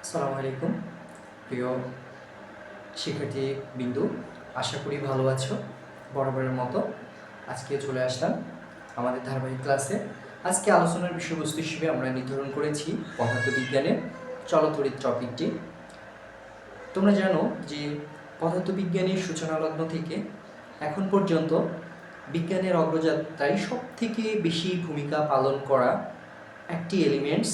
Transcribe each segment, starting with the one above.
আসসালামু আলাইকুম প্রিয় শিক্ষার্থী বিন্দু, আশা করি ভালো আছো। বরাবরের মতো আজকে চলে আসলাম আমাদের ধারাবাহিক ক্লাসে। আজকে আলোচনার বিষয়বস্তু হিসেবে আমরা নির্ধারণ করেছি পদার্থবিজ্ঞানের চলতরিৎ টপিকটি। তোমরা জানো যে পদার্থবিজ্ঞানের সূচনালগ্ন থেকে এখন পর্যন্ত বিজ্ঞানের অগ্রযাত্রায় সবথেকে বেশি ভূমিকা পালন করা একটি এলিমেন্টস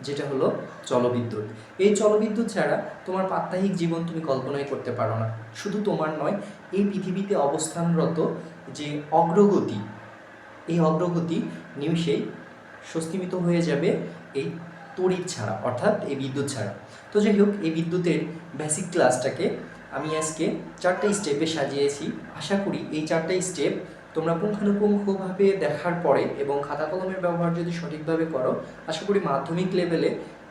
যেটা হলো জলবিদ্যুৎ। এই জলবিদ্যুৎ ছাড়া তোমার প্রাত্যহিক জীবন তুমি কল্পনাই করতে পারো না। শুধু তোমার নয়, এই পৃথিবীতে অবস্থানরত যে অগ্রগতি, এই অগ্রগতি নিমিষেই স্বস্তিমিত হয়ে যাবে এই তড়িৎ ছাড়া, অর্থাৎ এই বিদ্যুৎ ছাড়া। তো যাই হোক, এই বিদ্যুতের বেসিক ক্লাসটাকে আমি আজকে 4টা স্টেপে সাজিয়েছি। আশা করি এই 4টা স্টেপ তোমরা পুঙ্খানুপুঙ্খভাবে দেখার পরে এবং খাতা কলমের ব্যবহার যদি সঠিকভাবে করো, আশা করি মাধ্যমিক লেভেলে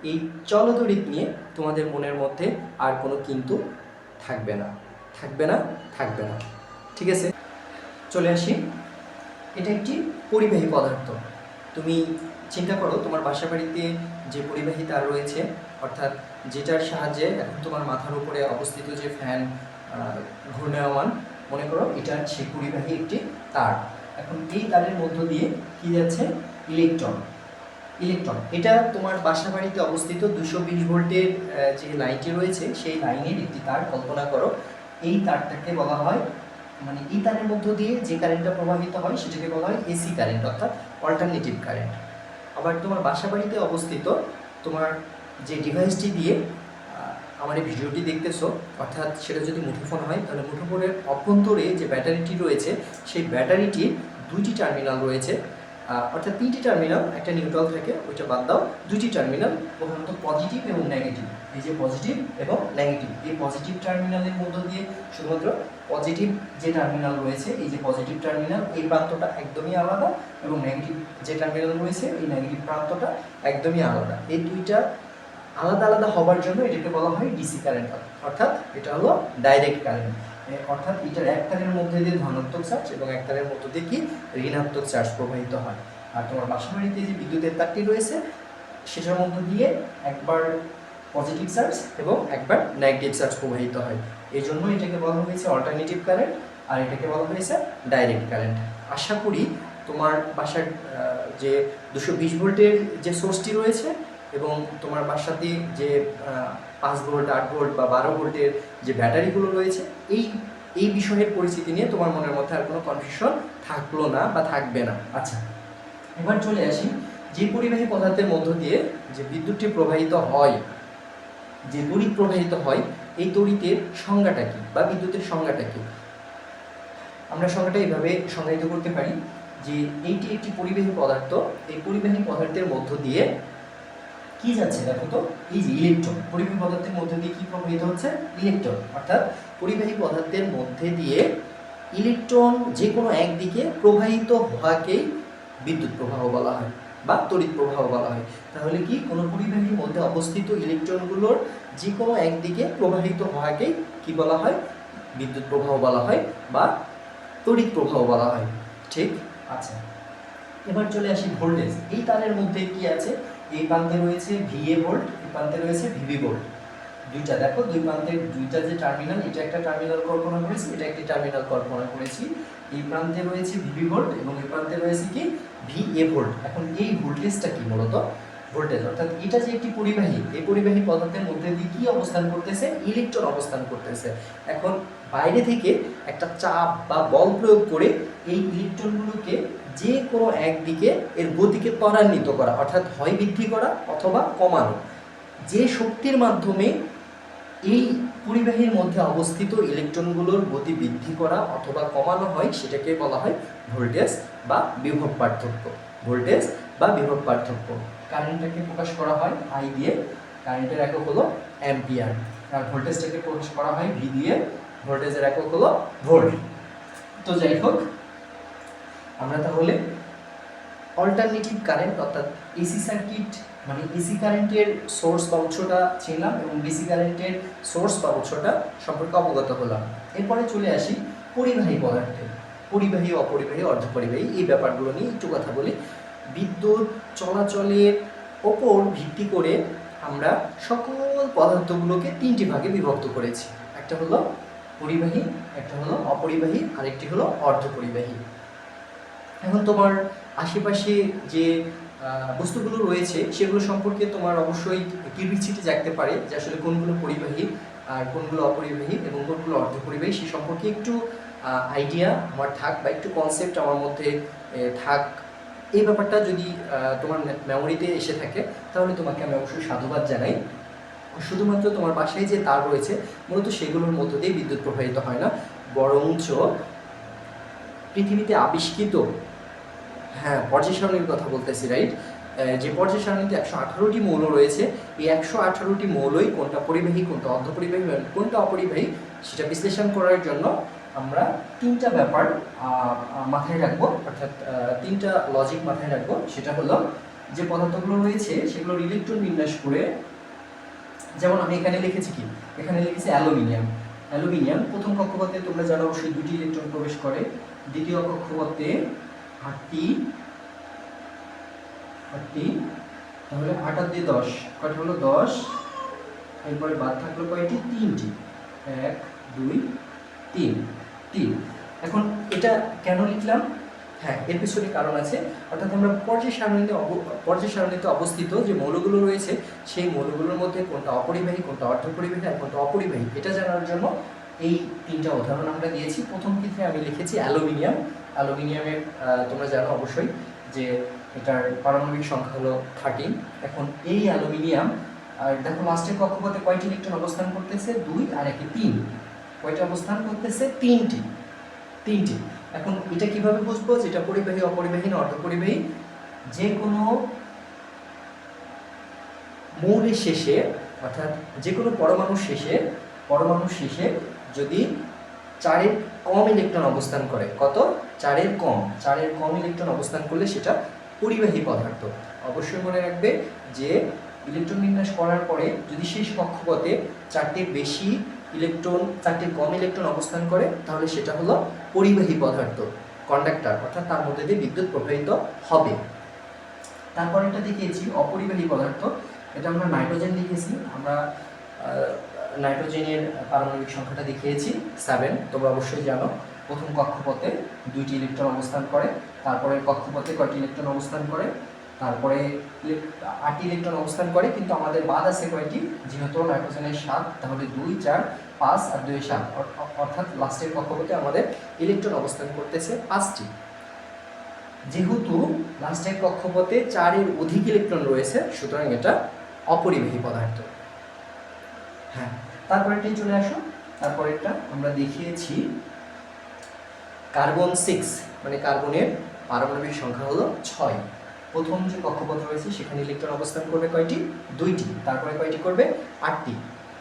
এই চলতরিৎ নিয়ে তোমাদের মনের মধ্যে আর কোনো কিন্তু থাকবে না, থাকবে না, থাকবে না। ঠিক আছে, চলে আসি। এটা একটি পরিবাহী পদার্থ। তুমি চিন্তা করো, তোমার বাসা বাড়িতে যে পরিবাহী তার রয়েছে, অর্থাৎ যেটার সাহায্যে এখন তোমার মাথার উপরে অবস্থিত যে ফ্যান ঘূর্ণায়মান, মনে করো এটা সেই পরিবাহী একটি তার। এখন এই তারের মধ্য দিয়ে কি যাচ্ছে? ইলেকট্রন। এটা তোমার বাসা বাড়িতে অবস্থিত 220 ভোল্টের যে লাইনটি রয়েছে, সেই লাইনের একটি তার কল্পনা করো। এই তারটাকে বলা হয়, মানে এই তারের মধ্য দিয়ে যে কারেন্টটা প্রবাহিত হয় সেটাকে বলা হয় এসি কারেন্ট, অর্থাৎ অল্টারনেটিভ কারেন্ট। আবার তোমার বাসা বাড়িতে অবস্থিত তোমার যে ডিভাইসটি দিয়ে আমার এই ভিডিওটি দেখতেছো, অর্থাৎ সেটা যদি মুঠোফোন হয়, তাহলে মুঠোফোনের অভ্যন্তরে যে ব্যাটারিটি রয়েছে, সেই ব্যাটারিটির 2টি টার্মিনাল রয়েছে, অর্থাৎ 3টি টার্মিনাল, একটা নিউট্রাল থাকে, ওইটা বাদ দাও। 2টি টার্মিনাল, প্রধানত পজিটিভ এবং নেগেটিভ। এই যে পজিটিভ এবং নেগেটিভ, এই পজিটিভ টার্মিনালের মধ্য দিয়ে শুধুমাত্র পজিটিভ যে টার্মিনাল রয়েছে, এই যে পজিটিভ টার্মিনাল, এই প্রান্তটা একদমই আলাদা, এবং নেগেটিভ যে টার্মিনাল রয়েছে, এই নেগেটিভ প্রান্তটা একদমই আলাদা। এই দুইটা আলাদা আলাদা হবার জন্য এটাকে বলা হয় ডিসি কারেন্ট, অর্থাৎ এটা হলো ডাইরেক্ট কারেন্ট। অর্থাৎ এটার এক তারের মধ্যে দিয়ে ধনাত্মক চার্জ এবং এক তারের মধ্যে দিয়ে কি ঋণাত্মক চার্জ প্রবাহিত হয়। আর তোমার বাসাবাড়িতে যে বিদ্যুতের তারটি রয়েছে, সেটার মধ্য দিয়ে একবার পজিটিভ চার্জ এবং একবার নেগেটিভ চার্জ প্রবাহিত হয়। এই জন্য এটাকে বলা হয়েছে অল্টারনেটিভ কারেন্ট, আর এটাকে বলা হয়েছে ডাইরেক্ট কারেন্ট। আশা করি তোমার বাসার যে 220 ভোল্টের যে সোর্সটি রয়েছে এবং তোমার বাসাতে যে 5 ভোল্ট, 8 ভোল্ট বা 12 ভোল্টের যে ব্যাটারিগুলো রয়েছে, এই বিষয়ের পরিস্থিতি নিয়ে তোমার মনের মধ্যে আর কোনো কনফিউশন থাকলো না বা থাকবে না। আচ্ছা, এবার চলে আসি, যে পরিবাহী পদার্থের মধ্য দিয়ে যে বিদ্যুৎটি প্রবাহিত হয়, যে তড়িৎ প্রবাহিত হয়, এই তড়িতের সংজ্ঞাটা কি বা বিদ্যুতের সংজ্ঞাটা কি? আমরা সংজ্ঞাটা এইভাবে সংজ্ঞায়িত করতে পারি যে এইটি একটি পরিবাহী পদার্থ। এই পরিবাহী পদার্থের মধ্য দিয়ে কি যাচ্ছে? দেখো তো, এই যে ইলেকট্রন, পরিবাহী পদার্থের মধ্যে দিয়ে কি প্রবাহিত হচ্ছে? ইলেকট্রন। অর্থাৎ পরিবাহী পদার্থের মধ্যে দিয়ে ইলেকট্রন যে কোনো একদিকে প্রবাহিত হওয়াকেই বিদ্যুৎ প্রবাহ বলা হয় বা তড়িৎ প্রবাহ বলা হয়। তাহলে কি, কোনো পরিবাহীর মধ্যে অবস্থিত ইলেকট্রনগুলোর যে কোনো একদিকে প্রবাহিত হওয়াকেই কি বলা হয়? বিদ্যুৎ প্রবাহ বলা হয় বা তড়িৎ প্রবাহ বলা হয়। ঠিক আছে, এবার চলে আসি ভোল্টেজ। এই তারের মধ্যে কি আছে? এই প্রান্তে রয়েছে ভিএ ভোল্ট, এই প্রান্তে রয়েছে ভিবি ভোল্ট। দুইটা দেখো, দুই প্রান্তের দুইটা যে টার্মিনাল, এটা একটা টার্মিনাল কল্পনা করেছি, এটা একটি টার্মিনাল কল্পনা করেছি। এই প্রান্তে রয়েছে ভিবি ভোল্ট এবং এই প্রান্তে রয়েছে কি? VA volt. এখন এই ভোল্টেজটা কি? মূলত ভোল্টেজ, অর্থাৎ এটা যে একটি পরিবাহী, এই পরিবাহী পদার্থের মধ্যে দিয়ে কি অবস্থান করতেছে? ইলেকট্রন অবস্থান করতেছে। এখন বাইরে থেকে একটা চাপ বা বল প্রয়োগ করে এই ইলেকট্রনগুলোকে যে কোনো একদিকে এর গতিকে ত্বরান্বিত করা, অর্থাৎ হয় বৃদ্ধি করা অথবা কমানো। যে শক্তির মাধ্যমে এই পরিবাহীর মধ্যে অবস্থিত ইলেকট্রনগুলোর গতি বৃদ্ধি করা অথবা কমানো হয়, সেটাকে বলা হয় ভোল্টেজ বা বিভব পার্থক্য। ভোল্টেজ বা বিভব পার্থক্য। কারেন্টটাকে প্রকাশ করা হয় আই দিয়ে, কারেন্টের একক হলো অ্যাম্পিয়ার। আর ভোল্টেজটাকে প্রকাশ করা হয় ভি দিয়ে, ভোল্টেজের একক হলো ভোল্ট। তো যাই হোক, আমরা তাহলে অল্টারনেটিভ কারেন্ট অর্থাৎ এসি সার্কিট, মানে এসি কারেন্টের সোর্স বা উৎসটা চিনলাম এবং ডিসি কারেন্টের সোর্স বা উৎসটা সম্পর্কে অবগত হলাম। এরপরে চলে আসি পরিবাহী পদার্থে। পরিবাহী, অপরিবাহী, অর্ধপরিবাহী, এই ব্যাপারগুলো নিয়ে একটু কথা বলি। বিদ্যুৎ চলাচলের ওপর ভিত্তি করে আমরা সকল পদার্থগুলোকে তিনটি ভাগে বিভক্ত করেছি। একটা হলো পরিবাহী, একটা হলো অপরিবাহী, আরেকটি হলো অর্ধপরিবাহী। এখন তোমার আশেপাশে যে বস্তুগুলো রয়েছে সেগুলো সম্পর্কে তোমার অবশ্যই কিউরিসিটি জাগতে পারে যে আসলে কোনগুলো পরিবাহী আর কোনগুলো অপরিবাহী এবং কোনগুলো অর্ধপরিবাহী, সে সম্পর্কে একটু আইডিয়া আমার থাক বা একটু কনসেপ্ট আমার মধ্যে থাক। এই ব্যাপারটা যদি তোমার মেমোরিতে এসে থাকে তাহলে তোমাকে আমি অবশ্যই সাধুবাদ জানাই। শুধুমাত্র তোমার বাসায় যে তার রয়েছে মূলত সেগুলোর মধ্য দিয়ে বিদ্যুৎ প্রবাহিত হয় না, বরঞ্চ পৃথিবীতে আবিষ্কৃত পর্যায় সারণীর কথা বলতেছি, রাইট? যে পর্যায় সারণীতে 118টি মৌল রয়েছে, এই 118টি মৌলই কোনটা পরিবাহী, কোনটা অর্ধপরিবাহী, কোনটা অপরিবাহী সেটা বিশ্লেষণ করার জন্য আমরা তিনটা ব্যাপার মাথায় রাখবো, অর্থাৎ তিনটা লজিক মাথায় রাখবো। সেটা হলো যে পদার্থগুলো রয়েছে সেগুলোর ইলেকট্রন বিন্যাস করে, যেমন আমি এখানে লিখেছি কি, এখানে লিখেছি অ্যালুমিনিয়াম। অ্যালুমিনিয়াম প্রথম কক্ষপথে তোমরা জানো অবশ্যই 2টি ইলেকট্রন প্রবেশ করে, দ্বিতীয় কক্ষপথে 8টি, তাহলে 8 আর 10 কয়টা হলো 10, এরপরে বাদ থাকলো কয়টি, 3টি, 1 2 3। এখন এটা কেন লিখলাম? এর পিছনে কারণ আছে, অর্থাৎ আমরা পর্যায় সারণীতে অবস্থিত যে মৌলগুলো রয়েছে সেই মৌলগুলোর মধ্যে কোনটা অপরিবাহী, কোনটা অর্ধপরিবাহী আর কোনটা অপরিবাহী এটা জানার জন্য এই তিনটা উদাহরণ আমরা দিয়েছি। প্রথম ক্ষেত্রে আমি লিখেছি অ্যালুমিনিয়াম। অ্যালুমিনিয়ামের তোমরা জানো অবশ্যই যে এটার পারমাণবিক সংখ্যা হলো 13। এখন এই অ্যালুমিনিয়াম আর দেখো লাস্টের কক্ষপথে কয়টি ইলেকট্রন অবস্থান করতেছে, 2 আর 1 3। কয়টা অবস্থান করতেছে, 3টি। এখন এটা কিভাবে বুঝবো যেটা পরিবাহী, অপরিবাহী না অর্ধপরিবাহী? যে কোনো মৌলের শেষে, অর্থাৎ যে কোনো পরমাণুর শেষে যদি 4-এর কম ইলেকট্রন অবস্থান করে, কত, 4-এর কম ইলেকট্রন অবস্থান করলে সেটা পরিবাহী পদার্থ। অবশ্যই মনে রাখবে যে ইলেকট্রন বিন্যাস করার পরে যদি শেষ কক্ষপথে 4টির কম ইলেকট্রন অবস্থান করে তাহলে সেটা হলো পরিবাহী পদার্থ, কন্ডাক্টর, অর্থাৎ তার মধ্যে দিয়ে বিদ্যুৎ প্রবাহিত হবে। তারপর এটা দেখিয়েছি অপরিবাহী পদার্থ, এটা আমরা নাইট্রোজেন লিখেছি। আমরা নাইট্রোজেনের পারমাণবিক সংখ্যাটা দেখিয়েছি 7। তোমরা অবশ্যই জানো প্রথম কক্ষপথে 2টি ইলেকট্রন অবস্থান করে, তারপরে কক্ষপথে কয়টি ইলেকট্রন অবস্থান করে, তারপরে 8টি ইলেকট্রন অবস্থান করে, কিন্তু আমাদের বাদ আছে কয়টি, যেহেতু নাইট্রোজেনের 7 তাহলে 2 4 5 আর 2 7, অর্থাৎ লাস্টের কক্ষপথে আমাদের ইলেকট্রন অবস্থান করতেছে 5টি। যেহেতু লাস্টের কক্ষপথে 4-এর অধিক ইলেকট্রন রয়েছে সুতরাং এটা অপরিবাহী পদার্থ। তারপরেরটাই চলে আসো। তারপরেরটা আমরা দেখিয়েছি কার্বন 6, মানে কার্বনের পারমাণবিক সংখ্যা হলো 6। প্রথম যে কক্ষপথ রয়েছে সেখানে ইলেকট্রন অবস্থান করবে কয়টি, 2টি, তারপরে কয়টি করবে, 8টি।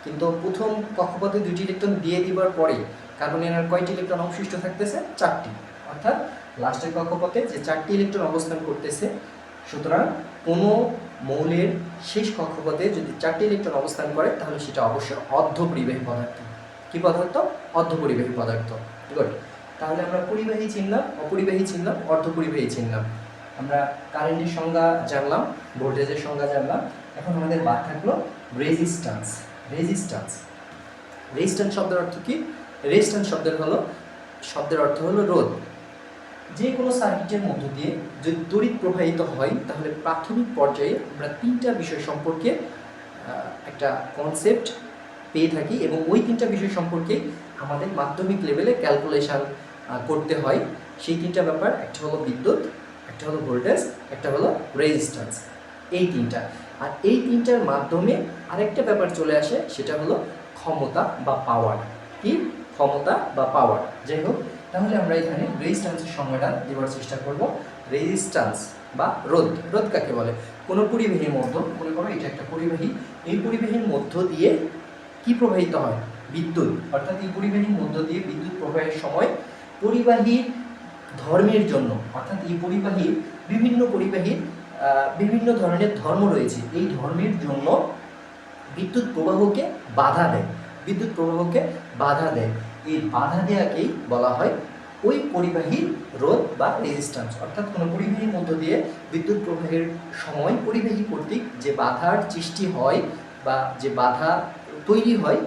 কিন্তু প্রথম কক্ষপথে 2টি ইলেকট্রন দিয়ে দিবার পরে কার্বনের আর কয়টি ইলেকট্রন অবশিষ্ট থাকতেছে, 4টি, অর্থাৎ লাস্টের কক্ষপথে যে 4টি ইলেকট্রন অবস্থান করতেছে, সুতরাং কোনো মৌলের শেষ কক্ষপথে যদি 4টি ইলেকট্রন অবস্থান করে তাহলে সেটা অবশ্যই অর্ধপরিবাহী পদার্থ। কি পদার্থ, অর্ধপরিবাহী পদার্থ। গুড। তাহলে আমরা পরিবাহী চিনলাম, অপরিবাহী চিনলাম, অর্ধপরিবাহী চিনলাম। আমরা কারেন্টের সংজ্ঞা জানলাম, ভোল্টেজের সংজ্ঞা জানলাম। এখন আমাদের বাদ থাকলো রেজিস্ট্যান্স। রেজিস্ট্যান্স শব্দের অর্থ কি? রেজিস্ট্যান্স শব্দের অর্থ হলো রোধ। যে কোনো সার্কিটের মধ্য দিয়ে যদি তড়িৎ প্রবাহিত হয় তাহলে প্রাথমিক পর্যায়ে আমরা 3টা বিষয় সম্পর্কে একটা কনসেপ্ট পেয়ে থাকি এবং ওই 3টা বিষয় সম্পর্কে আমাদের মাধ্যমিক লেভেলে ক্যালকুলেশন করতে হয়। সেই 3টা ব্যাপার, একটা হলো বিদ্যুৎ, একটা হলো ভোল্টেজ, একটা হলো রেজিস্ট্যান্স। এই 3টা, আর এই 3টার মাধ্যমে আরেকটা ব্যাপার চলে আসে, সেটা হলো ক্ষমতা বা পাওয়ার। কি, ক্ষমতা বা পাওয়ার। যাই হোক, তাহলে আমরা এখানে রেজিস্ট্যান্সের সংজ্ঞাটা দেওয়ার চেষ্টা করব। রেজিস্ট্যান্স বা রোধ কাকে বলে? কোনো পরিবাহীর মধ্য, মনে করো এটা একটা পরিবাহী, এই পরিবাহীর মধ্য দিয়ে কি প্রবাহিত হয়, বিদ্যুৎ। অর্থাৎ এই পরিবাহীর মধ্য দিয়ে বিদ্যুৎ প্রবাহের সময় পরিবাহীর ধর্মের জন্য, অর্থাৎ এই পরিবাহীর বিভিন্ন ধরনের ধর্ম রয়েছে, এই ধর্মের জন্য বিদ্যুৎ প্রবাহকে বাধা দেয়। এই বাধা দেওয়াকেই বলা হয় ওই পরিবাহীর রোধ বা রেজিস্ট্যান্স। অর্থাৎ কোনো পরিবাহীর মধ্য দিয়ে বিদ্যুৎ প্রবাহের সময় পরিবাহী কর্তৃক যে বাধার সৃষ্টি হয় বা যে বাধা তৈরি হয়,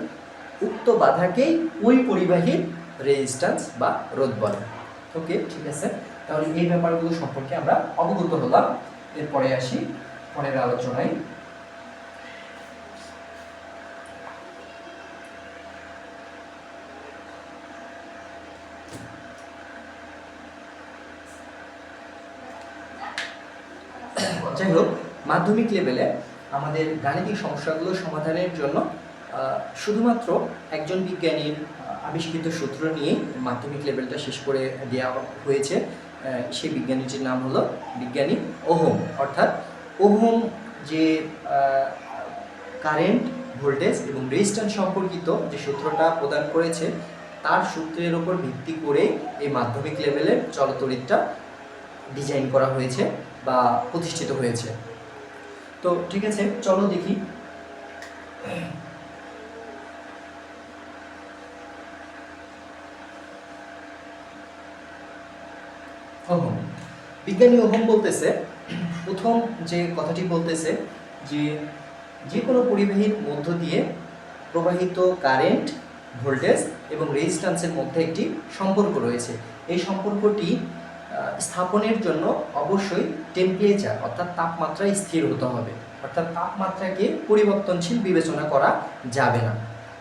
উক্ত বাধাকেই ওই পরিবাহীর রেজিস্ট্যান্স বা রোধ বলে। ওকে, ঠিক আছে। তাহলে এই ব্যাপারগুলো সম্পর্কে আমরা অবগত হলাম। এরপরে আসি পরের আলোচনায়। যাই হোক, মাধ্যমিক লেভেলে আমাদের গাণিতিক সমস্যাগুলো সমাধানের জন্য শুধুমাত্র একজন বিজ্ঞানীর আবিষ্কৃত সূত্র নিয়ে মাধ্যমিক লেভেলটা শেষ করে দেওয়া হয়েছে। সেই বিজ্ঞানীটির নাম হলো বিজ্ঞানী ওহম। অর্থাৎ ওহম যে কারেন্ট, ভোল্টেজ এবং রেজিস্ট্যান্স সম্পর্কিত যে সূত্রটা প্রদান করেছে, তার সূত্রের উপর ভিত্তি করে এই মাধ্যমিক লেভেলের চলতরিৎটা ডিজাইন করা হয়েছে বা প্রতিষ্ঠিত হয়েছে। তো ঠিক আছে, চলো দেখি। ওহম, বিজ্ঞানী ওহম বলতেছে, প্রথম যে কথাটি বলতেছে যে যে কোনো পরিবাহীর মধ্য দিয়ে প্রবাহিত কারেন্ট, ভোল্টেজ এবং রেজিস্ট্যান্সের মধ্যে একটি সম্পর্ক রয়েছে। এই সম্পর্কটি স্থাপনের জন্য অবশ্যই টেম্পারেচার অর্থাৎ তাপমাত্রা স্থির হতে হবে, অর্থাৎ তাপমাত্রাকে পরিবর্তনশীল বিবেচনা করা যাবে না।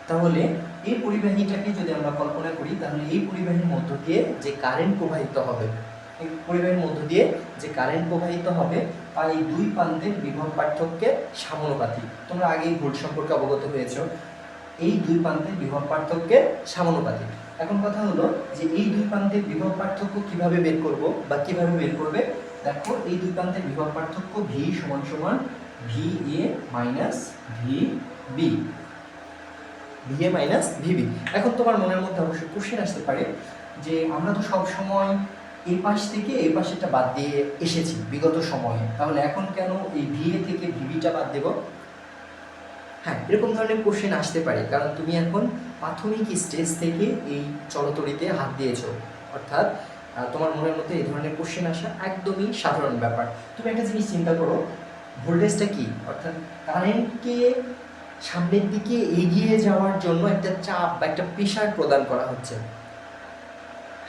তাহলে এই পরিবাহীটাকে যদি আমরা কল্পনা করি, তাহলে এই পরিবাহীর মধ্য দিয়ে যে কারেন্ট প্রবাহিত হবে, এই পরিবাহীর মধ্য দিয়ে যে কারেন্ট প্রবাহিত হবে তা এই দুই প্রান্তের বিভব পার্থক্যের সমানুপাতিক। তোমরা আগেই ভোল্ট সম্পর্কে অবগত হয়েছ। এই দুই প্রান্তের বিভব পার্থক্যের সমানুপাতিক। এখন কথা হলো যে এই দুই প্রান্তের বিভব পার্থক্য কিভাবে বের করব বা কিভাবে বের করবে। দেখো, এই দুই প্রান্তের বিভব পার্থক্য V সমান সমান VA minus VB, VA minus VB। এখন তোমার মনের মধ্যে অবশ্যই কোশ্চেন আসতে পারে যে আমরা তো সব সময় এই পাশ থেকে এই পাশেটা বাদ দিয়ে এসেছি বিগত সময়ে, তাহলে এখন কেন এই VA থেকে VBটা বাদ দেব? হ্যাঁ, এরকম ধরনের কোশ্চেন আসতে পারে, কারণ তুমি এখন প্রাথমিক স্টেজ থেকে এই চলতরিতে হাত দিয়েছো। অর্থাৎ তোমার মনের মধ্যে এই ধরনের কোশ্চেন আসা একদমই সাধারণ ব্যাপার। তুমি একটা জিনিস চিন্তা করো, ভোল্টেজটা কি? অর্থাৎ কারেন্টকে সামনের দিকে এগিয়ে যাওয়ার জন্য একটা চাপ বা একটা প্রেশার প্রদান করা হচ্ছে।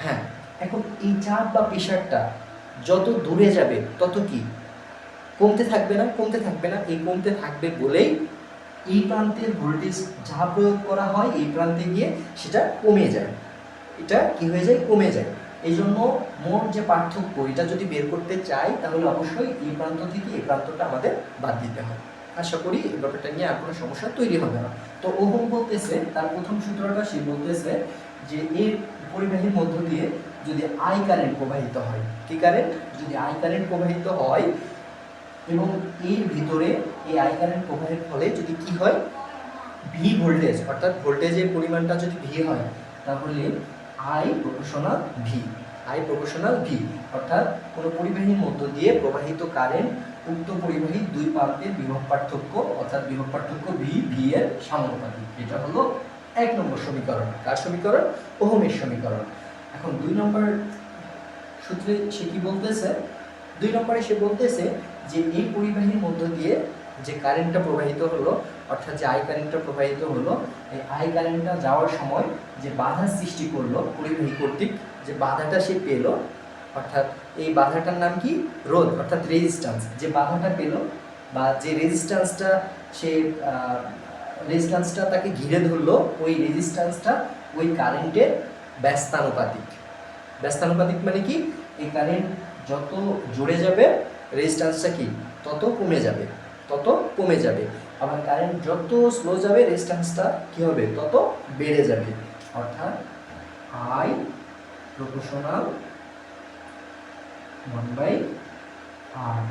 হ্যাঁ, এখন এই চাপ বা প্রেশারটা যত দূরে যাবে তত কি কমতে থাকবে না? কমতে থাকবে না। এই কমতে থাকবে বলেই এই প্রান্তের ভোল্টেজ যা প্রয়োগ করা হয় এই প্রান্তে গিয়ে সেটা কমে যায়। এটা কি হয়ে যায়? কমে যায়। এই জন্য মোট যে পার্থক্য, এটা যদি বের করতে চাই তাহলে অবশ্যই এই প্রান্ত থেকে এই প্রান্তটা আমাদের বাদ দিতে হবে। আশা করি এই ব্যাপারটা নিয়ে আর কোনো সমস্যা তৈরি হবে না। তো ওহম বলতেছে, তার প্রথম সূত্রটা সে বলতেছে যে এই পরিবাহীর মধ্য দিয়ে যদি আই কারেন্ট প্রবাহিত হয়, কি কারেন্ট? যদি আই কারেন্ট প্রবাহিত হয় এবং এর ভিতরে এই আই কারেন্ট প্রবাহের ফলে যদি কি হয়, ভি ভোল্টেজ, অর্থাৎ ভোল্টেজের পরিমাণটা যদি ভি হয়, তাহলে I proportional V, I proportional V. অর্থাৎ কোনো পরিবাহীর মধ্য দিয়ে প্রবাহিত কারেন্ট উক্ত পরিবাহীর দুই প্রান্তের বিভব পার্থক্য, অর্থাৎ বিভব পার্থক্য ভি এর সমানুপাতিক। এটা হলো 1 নম্বর সমীকরণ। কার সমীকরণ? ওহমের সমীকরণ। এখন 2 নম্বর সূত্রে সে কি বলতেছে? 2 নম্বরে সে বলতেছে যে এই পরিবাহীর মধ্য দিয়ে যে কারেন্টটা প্রবাহিত হলো, অর্থাৎ যে আই কারেন্টটা প্রবাহিত হলো, এই আই কারেন্টটা যাওয়ার সময় যে বাধা সৃষ্টি করলো পরিবাহী কর্তৃক, যে বাধাটা সে পেল, অর্থাৎ এই বাধাটার নাম কি? রোধ, অর্থাৎ রেজিস্ট্যান্স। যে বাধাটা পেল বা যে রেজিস্ট্যান্সটা সে রেজিস্ট্যান্সটা তাকে ঘিরে ধরলো, ওই রেজিস্ট্যান্সটা ওই কারেন্টের ব্যস্তানুপাতিক। ব্যস্তানুপাতিক মানে কি? এই কারেন্ট যত জোরে যাবে রেজিস্ট্যান্সটা কি তত কমে যাবে, তত কমে যাবে। আবার কারেন্ট যত স্লো যাবে রেজিস্ট্যান্সটা কি হবে? তত বেড়ে যাবে। অর্থাৎ আই প্রপোর্শনাল 1/R।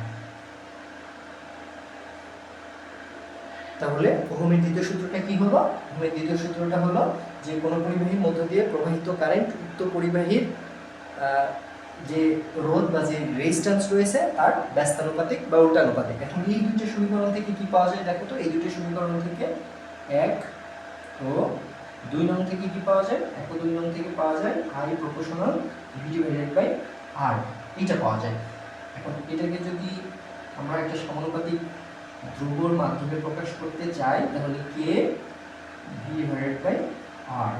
তাহলে ওহমের দ্বিতীয় সূত্রটা কি হলো? ওহমের দ্বিতীয় সূত্রটা হলো যে কোনো পরিবাহীর মধ্য দিয়ে প্রবাহিত কারেন্ট উক্ত পরিবাহীর যে রোধ বা যে রেজিস্ট্যান্স রয়েছে তার ব্যস্তানুপাতিক বা উল্টানুপাতিক। এখন এই দুটো সমীকরণ থেকে কি পাওয়া যায়? দেখো তো, এই দুটো সমীকরণ থেকে 1 ও 2 নং থেকে কি পাওয়া যায়? 2 নং থেকে পাওয়া যায় I proportional V divided by R, এটা পাওয়া যায়। এখন এটাকে যদি আমরা একটা সমানুপাতিক ধ্রুবর মাধ্যমে প্রকাশ করতে চাই তাহলে K V divided by R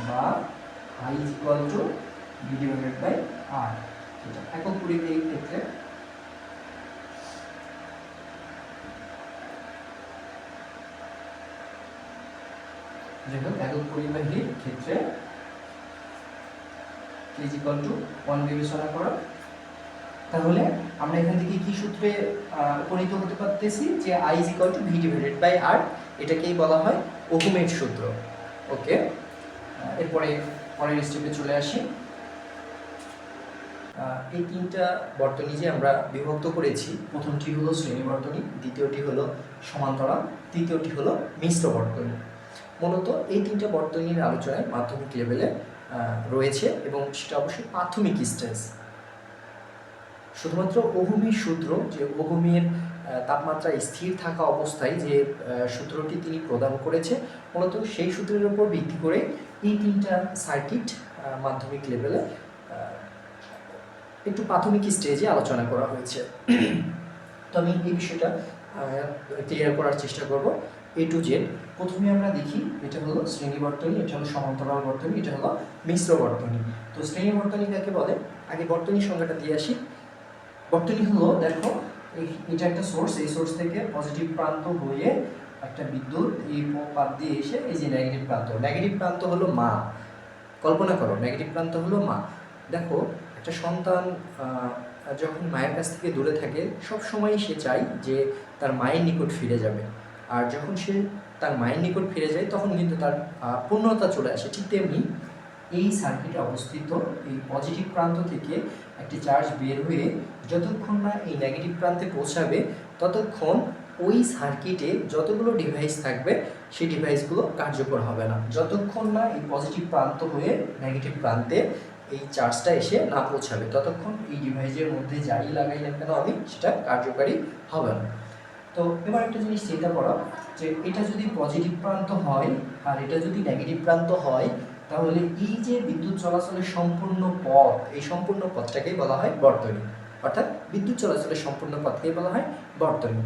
বা I is equal to V divided by R, এটা একক পরিবাহীর ক্ষেত্রে একক পরিবাহীর ক্ষেত্রে K is equal to 1 বিবেচনা করো। তাহলে আমরা এখান থেকে কি সূত্রে উপনীত হতে পারতেছি যে I is equal to V divided by R, এটাকেই বলা হয় ওহমের সূত্র। ওকে, এরপরে পরের স্টেপে চলে আসি। এই তিনটা বর্তনী যে আমরা বিভক্ত করেছি, প্রথমটি হলো শ্রেণী বর্তনী, দ্বিতীয়টি হলো সমান্তরাল, তৃতীয়টি হলো মিশ্র বর্তনী। মূলত এই তিনটা বর্তনীর আলোচনায় মাধ্যমিক লেভেলে রয়েছে এবং সেটা অবশ্যই প্রাথমিক স্টেজ। শুধুমাত্র ওহমের সূত্র, যে ওহমের তাপমাত্রা স্থির থাকা অবস্থায় যে সূত্রটি তিনি প্রদান করেছে, মূলত সেই সূত্রের উপর ভিত্তি করে এই তিনটা সার্কিট মাধ্যমিক লেভেলে একটু প্রাথমিক স্টেজে আলোচনা করা হয়েছে। তো আমি এই বিষয়টা ক্লিয়ার করার চেষ্টা করব A to Z। প্রথমে আমরা দেখি, এটা হলো শ্রেণী বর্তনী, এটা হলো সমান্তরাল বর্তনী, এটা হলো মিশ্র বর্তনী। তো শ্রেণী বর্তনী কাকে বলে? আগে বর্তনী সংজ্ঞাটা দিয়ে আসি। বর্তনী হলো, দেখো এটা একটা সোর্স, এই সোর্স থেকে পজিটিভ প্রান্ত হয়ে একটা বিদ্যুৎ এই পাত দিয়ে এসে এই যে নেগেটিভ প্রান্ত, নেগেটিভ প্রান্ত হলো মা। কল্পনা করো নেগেটিভ প্রান্ত হলো মা। দেখো একটা সন্তান যখন মায়ের কাছ থেকে দূরে থাকে সব সময় সে চায় যে তার মায়ের নিকট ফিরে যাবে, আর যখন সে তার মায়ের নিকট ফিরে যায় তখন কিন্তু তার পূর্ণতা চলে আসে। ঠিক তেমনি এই সার্কিটে অবস্থিত এই পজিটিভ প্রান্ত থেকে একটি চার্জ বের হয়ে যতক্ষণ না এই নেগেটিভ প্রান্তে পৌঁছাবে ততক্ষণ ওই সার্কিটে যতগুলো ডিভাইস থাকবে সেই ডিভাইসগুলো কার্যকর হবে না, যতক্ষণ না এই পজিটিভ প্রান্ত হয়ে নেগেটিভ প্রান্তে এই চার্জটা এসে না পৌঁছাবে ততক্ষণ এই ডিভাইসের মধ্যে যাই লাগাই না কেন আমি, সেটা কার্যকারী হবে না। তো এবার একটা জিনিস চিন্তা করো যে এটা যদি পজিটিভ প্রান্ত হয় আর এটা যদি নেগেটিভ প্রান্ত হয়, তাহলে এই যে বিদ্যুৎ চলাচলের সম্পূর্ণ পথ, এই সম্পূর্ণ পথটাকেই বলা হয় বর্তনী। অর্থাৎ বিদ্যুৎ চলাচলের সম্পূর্ণ পথকেই বলা হয় বর্তনী।